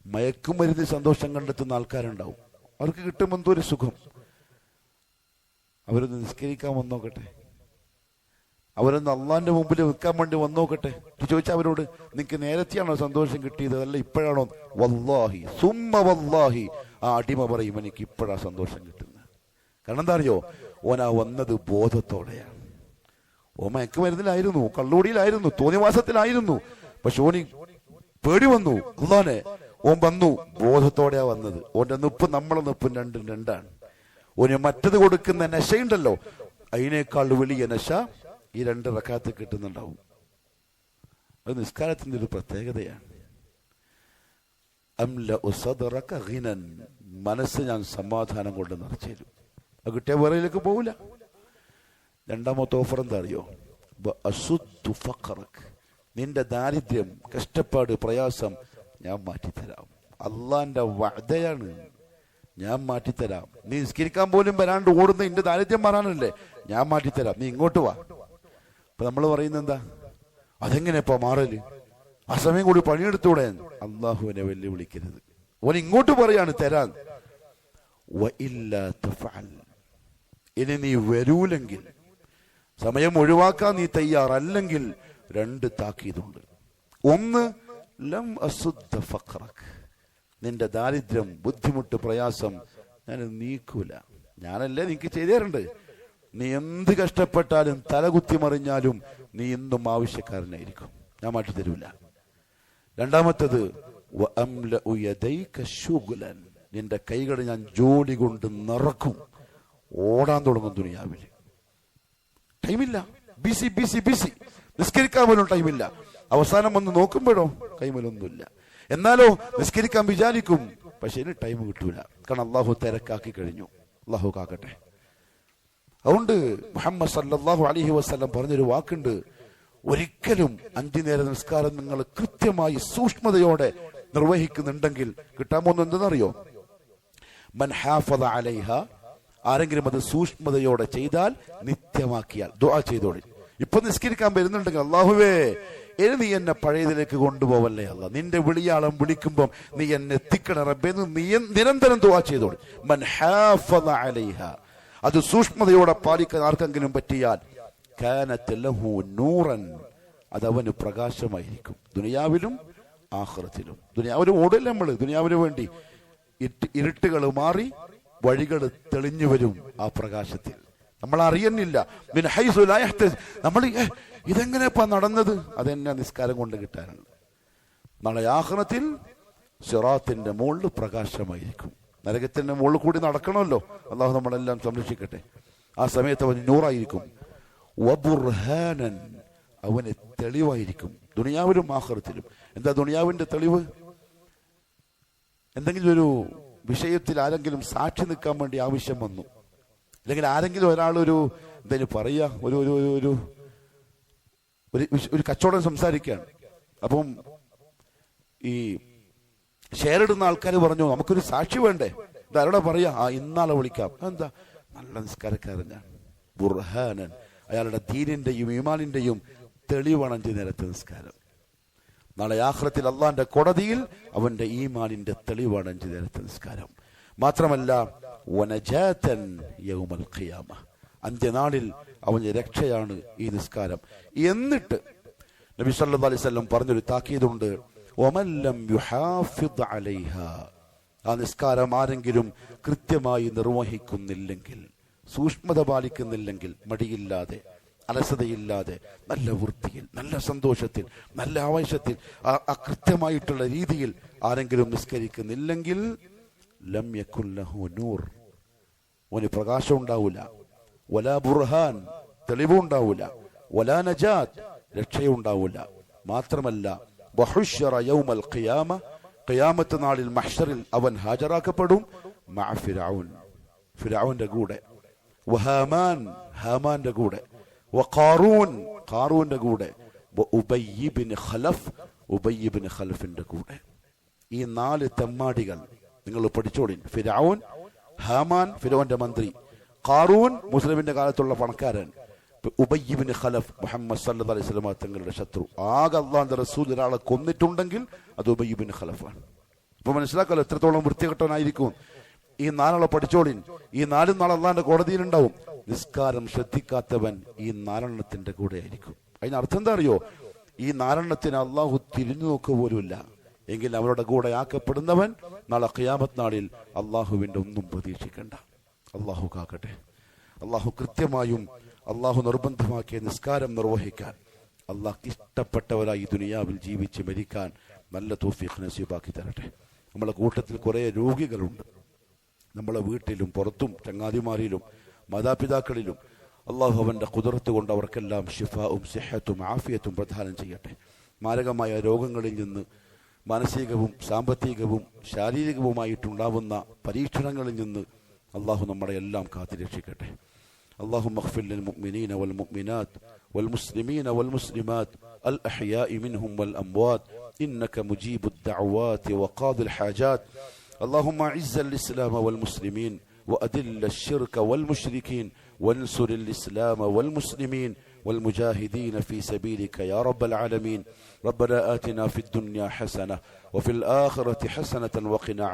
മയക്കുമരുന്ന് സന്തോഷം കണ്ടെത്തുന്ന ആൾക്കാരുണ്ടാവും, അവർക്ക് കിട്ടുമ്പോൾ എന്തോ ഒരു സുഖം. അവരൊന്ന് നിസ്കരിക്കാൻ വന്നോക്കട്ടെ, അവരൊന്ന് അള്ളാന്റെ മുമ്പിൽ നിൽക്കാൻ വേണ്ടി വന്നോക്കട്ടെ. ചോദിച്ചാൽ അവരോട്, നിനക്ക് നേരത്തെയാണോ സന്തോഷം കിട്ടിയത്, അല്ല ഇപ്പോഴാണോ? വല്ലാഹി സുമ്മ വല്ലാഹി, ആ അടിമ പറയും, എനിക്ക് ഇപ്പോഴാ സന്തോഷം കിട്ടുന്നത്. കാരണം എന്താ അറിയോ? ഓനാ വന്നത് ബോധത്തോടെയാണ്. ഓ മയക്കുമരുന്നിലായിരുന്നു, കള്ളുകൂടിയിലായിരുന്നു, തോന്നിവാസത്തിലായിരുന്നു. പക്ഷെ ഓന് പേടി വന്നു അള്ളാനെ. ഓൻ വന്നു ബോധത്തോടെയാ വന്നത്. ഓന്റെ നിപ്പ് നമ്മളെ നിപ്പും രണ്ടാണ്. ഓന് മറ്റത് കൊടുക്കുന്ന നശയുണ്ടല്ലോ, അതിനേക്കാൾ വലിയ നശ ഈ 2 റക്അത്ത് കിട്ടുന്നുണ്ടാവും. അത് നിസ്കാരത്തിന്റെ ഒരു പ്രത്യേകതയാണ്. അംലഉ സദ്റക ഗിനൻ, മനസ്സ് ഞാൻ സമാധാനം കൊണ്ട് നിറച്ചു തരും. അത് കിട്ടിയ വേറെയിലേക്ക് പോവില്ല. 2ാമത്തെ ഓഫർ എന്താ അറിയോ? അസുദ്ദു ഫഖറക്, നിന്റെ ദാരിദ്ര്യം, കഷ്ടപ്പാട്, പ്രയാസം ഞാൻ മാറ്റിത്തരാം. അള്ളാന്റെ വഅദയാണ്, ഞാൻ മാറ്റിത്തരാം. നീ നിസ്കരിക്കാൻ പോലും വരാണ്ട് ഓടുന്ന നിന്റെ ദാരിദ്ര്യം മാറാനല്ലേ, ഞാൻ മാറ്റിത്തരാം, നീ ഇങ്ങോട്ട് വാ. ഇപ്പൊ നമ്മൾ പറയുന്നത് എന്താ? അതെങ്ങനെയപ്പോ മാറല്? ആ സമയം കൂടി പണിയെടുത്തൂടെ? അള്ളാഹുവിനെ വെല്ലുവിളിക്കരുത്. ഓൻ ഇങ്ങോട്ട് പറയാണ് തരാൻ. ഇനി നീ വരൂലെങ്കിൽ, സമയം ഒഴിവാക്കാൻ നീ തയ്യാറല്ലെങ്കിൽ 2 താക്കീതുണ്ട്. ഒന്ന്, ലം അസുദ്ദ ഫഖറക്, നിന്റെ ദാരിദ്ര്യം, ബുദ്ധിമുട്ട്, പ്രയാസം ഞാൻ നീക്കൂല. ഞാനല്ലേ നിനക്ക് ചെയ്തു തരണ്ട്. നീ എന്ത് കഷ്ടപ്പെട്ടാലും തലകുത്തി മറിഞ്ഞാലും നീ ഇന്നും ആവശ്യക്കാരനായിരിക്കും, ഞാൻ മാറ്റി തരൂല. രണ്ടാമത്തത് നിന്റെ കൈകൾ ഞാൻ ജോലി കൊണ്ട് നിറക്കും. ഓടാൻ തുടങ്ങും ദുനിയാവിൽ. ടൈമില്ല, ബിസി ബിസി ബിസി, നിസ്കരിക്കാൻ പോലും ടൈമില്ല. അവസാനം വന്ന് നോക്കുമ്പോഴോ കൈമലൊന്നുമില്ല. എന്നാലോ നിസ്കരിക്കാൻ വിചാരിക്കും, പക്ഷെ ഇനി ടൈം കിട്ടൂല. കാരണം അള്ളാഹു തിരക്കാക്കി കഴിഞ്ഞു. അള്ളാഹു കാക്കട്ടെ. അതുകൊണ്ട് മുഹമ്മദ് സല്ലല്ലാഹു അലൈഹി വസല്ലം പറഞ്ഞൊരു വാക്കുണ്ട്, ഒരിക്കലും 5 നേര നിസ്കാരം നിങ്ങൾ കൃത്യമായി സൂക്ഷ്മതയോടെ നിർവഹിക്കുന്നുണ്ടെങ്കിൽ കിട്ടാൻ പോകുന്നത് എന്തെന്നറിയോ? മൻ ഹാഫദ അലൈഹ, ആരെങ്കിലും അത് സൂക്ഷ്മതയോടെ ചെയ്താൽ, നിത്യമാക്കിയാൽ, ദുആ ചെയ്തോളി. ഇപ്പൊ നിസ്കരിക്കാൻ വരുന്നുണ്ടെങ്കിൽ, അല്ലാഹുവേ ഇനി നീ എന്നെ പഴയതിലേക്ക് കൊണ്ടുപോവല്ലേ അല്ല, നിന്റെ വിളിയാളം വിളിക്കുമ്പോൾ നീ എന്നെ എത്തിക്കണ റബ്ബേ എന്ന് നീ നിരന്തരം ദുആ ചെയ്തോളി. മൻ ഹാഫദ അലൈഹ, അത് സൂക്ഷ്മതയോടെ പാലിക്കാൻ ആർക്കെങ്കിലും പറ്റിയാൽ, കാനത് ലഹു നൂറൻ, അതവന് പ്രകാശമായിരിക്കും, ദുനിയാവിലും ആഖിറത്തിലും. ദുനിയാവിലും ഓടില്ല നമ്മൾ, ദുനിയാവിന് വേണ്ടി ഇരുട്ടുകൾ മാറി വഴികൾ തെളിഞ്ഞു വരും ആ പ്രകാശത്തിൽ. നമ്മൾ അറിയുന്നില്ല. നമ്മൾ ഇതെങ്ങനെയാ നടന്നത്? അതെന്നെ നിസ്കാരം കൊണ്ട് കിട്ടാനാണ്. നാളെ ആഖിറത്തിൽ സിറാത്തിന്റെ മുകളിൽ പ്രകാശമായിരിക്കും. നരകത്തിന്റെ മുകളിൽ കൂടി നടക്കണമല്ലോ. അള്ളാഹു നമ്മളെല്ലാം സംരക്ഷിക്കട്ടെ. ആ സമയത്ത് അവന് നൂറായിരിക്കും. വബുർഹാനൻ, അവന് തെളിവായിരിക്കും, ദുനിയാവിലും ആഖിറത്തിലും. എന്താ ദുനിയാവിന്റെ തെളിവ്? എന്തെങ്കിലും ഒരു വിഷയത്തിൽ ആരെങ്കിലും സാക്ഷി നിൽക്കാൻ വേണ്ടി ആവശ്യം വന്നു, അല്ലെങ്കിൽ ആരെങ്കിലും ഒരാളൊരു എന്തായാലും പറയാ ഒരു ഒരു ഒരു ഒരു കച്ചവടം സംസാരിക്കുകയാണ്. അപ്പം ഈ ഷെയർ ഇടുന്ന ആൾക്കാർ പറഞ്ഞു, നമുക്കൊരു സാക്ഷി വേണ്ടേ, ഇതാരോടാ പറയാ? ഇന്നാളെ വിളിക്കാം. എന്താ? നല്ല നിസ്കാരക്കാരനാണ്, ബുർഹാനൻ, അയാളുടെ ദീനിന്റെയും ഈമാനിന്റെയും തെളിവാണ് 5 നേരത്തെ നിസ്കാരം. നാളെ ആഖിറത്തിൽ അള്ളാന്റെ കോടതിയിൽ അവന്റെ ഈമാനിന്റെ തെളിവാണ് 5 നേരത്തെ നിസ്കാരം. മാത്രമല്ല വനജാതൻ യൗമൽ ഖിയാമ, അന്ത്യനാളിൽ അവന്റെ രക്ഷയാണ് ഈ നിസ്കാരം. എന്നിട്ട് നബി സല്ലല്ലാഹു അലൈഹി വസല്ലം പറഞ്ഞൊരു താക്കീതുണ്ട്, വമൻ ലം യുഹാഫിദ് അലൈഹ, ആ നിസ്കാരം ആരെങ്കിലും കൃത്യമായി നിർവഹിക്കുന്നില്ലെങ്കിൽ, സൂക്ഷ്മത പാലിക്കുന്നില്ലെങ്കിൽ, മടിയില്ലാതെ അലസതയില്ലാതെ നല്ല വൃത്തിയിൽ, നല്ല സന്തോഷത്തിൽ, നല്ല ആവേശത്തിൽ, കൃത്യമായിട്ടുള്ള രീതിയിൽ ആരെങ്കിലും നിസ്കരിക്കുന്നില്ലെങ്കിൽ, ലം യകുൻ ലഹു നൂർ, അവന് പ്രകാശം ഉണ്ടാവില്ല, വലാ ബുർഹാൻ, തെളിവുണ്ടാവില്ല, വലാ നജാത്ത്, രക്ഷയുണ്ടാവില്ല. മാത്രമല്ല വഹുശ്ശറ യൗമൽ ഖിയാമ, ഖിയാമത്ത് നാളിൽ മഹ്ശറിൽ അവൻ ഹാജരാക്കപ്പെടും, മഅ ഫിർഔൻ, ഫിർഔന്റെ കൂടെ, വഹാമാൻ, ഹാമാന്റെ കൂടെ, വഖാറൂൻ, ഖാറൂന്റെ കൂടെ, ഉബയ്യ് ഇബ്നു ഖലഫ്, ഉബയ്യ് ഇബ്നു ഖലഫിന്റെ കൂടെ. ഈ 4 തെമ്മാടികൾ നിങ്ങൾ പഠിച്ചോളി. ഫിർഔൻ, ഹാമാൻ, ഫിർഔന്റെ മന്ത്രി, ഖാറൂൻ, മുസ്ലിമിന്റെ കാലത്തുള്ള പണക്കാരൻ, ഉബയ്യ് ഇബ്നു ഖലഫ്, മുഹമ്മദ് സല്ലല്ലാഹു അലൈഹി വസല്ലം തങ്ങളുടെ ശത്രു. ആകെ അല്ലാഹുവിന്റെ റസൂൽ ഒരാളെ കൊന്നിട്ടുണ്ടെങ്കിൽ അത് ഉബയ്യ് ഇബ്നു ഖലഫാണ്. ഇപ്പൊ മനസ്സിലാക്കല്ലോ എത്രത്തോളം വൃത്തികെട്ടവനായിരിക്കും. ഈ 4 പഠിച്ചോളിൻ. ഈ 4 നാൾ അള്ളാന്റെ കോടതിയിലുണ്ടാവും. നിസ്കാരം ശ്രദ്ധിക്കാത്തവൻ ഈ 4 കൂടെ ആയിരിക്കും. അതിനർത്ഥം എന്താ അറിയോ? ഈ 4 അള്ളാഹു തിരിഞ്ഞു നോക്കുക പോലുമില്ല എങ്കിൽ അവരുടെ കൂടെ ആക്കപ്പെടുന്നവൻ നാളെ ഖിയാമത്ത് നാളിൽ അള്ളാഹുവിന്റെ ഒന്നും പ്രതീക്ഷിക്കണ്ട. അള്ളാഹു കാക്കട്ടെ. അള്ളാഹു കൃത്യമായും അള്ളാഹു നിർബന്ധമാക്കിയ നിസ്കാരം നിർവഹിക്കാൻ, അള്ളാഹ് ഇഷ്ടപ്പെട്ടവരായി ദുനിയാവിൽ ജീവിച്ച് മരിക്കാൻ നല്ല തൗഫീഖ് നസീബാക്കി തരട്ടെ. നമ്മളെ കൂട്ടത്തിൽ കുറെ രോഗികളുണ്ട്. നമ്മളെ വീട്ടിലും പുറത്തും ചങ്ങാതിമാരിലും മാതാപിതാക്കളിലും അള്ളാഹു അവന്റെ ഖുദ്റത്ത് കൊണ്ട് അവർക്കെല്ലാം ശിഫാഉം സിഹത്തും ആഫിയത്തും പ്രദാനം ചെയ്യട്ടെ. മാരകമായ രോഗങ്ങളിൽ നിന്ന്, മാനസികവും സാമ്പത്തികവും ശാരീരികവുമായിട്ടുണ്ടാവുന്ന പരീക്ഷണങ്ങളിൽ നിന്ന് അള്ളാഹു നമ്മളെ എല്ലാം കാത്തുരക്ഷിക്കട്ടെ. اللهم اغفر للمؤمنين والمؤمنات والمسلمين والمسلمات الأحياء منهم والأموات إنك مجيب الدعوات وقاضي الحاجات. اللهم أعز الإسلام والمسلمين وأذل الشرك والمشركين وانصر الإسلام والمسلمين والمجاهدين في سبيلك يا رب العالمين. ربنا آتنا في الدنيا حسنة وفي الآخرة حسنة وقنا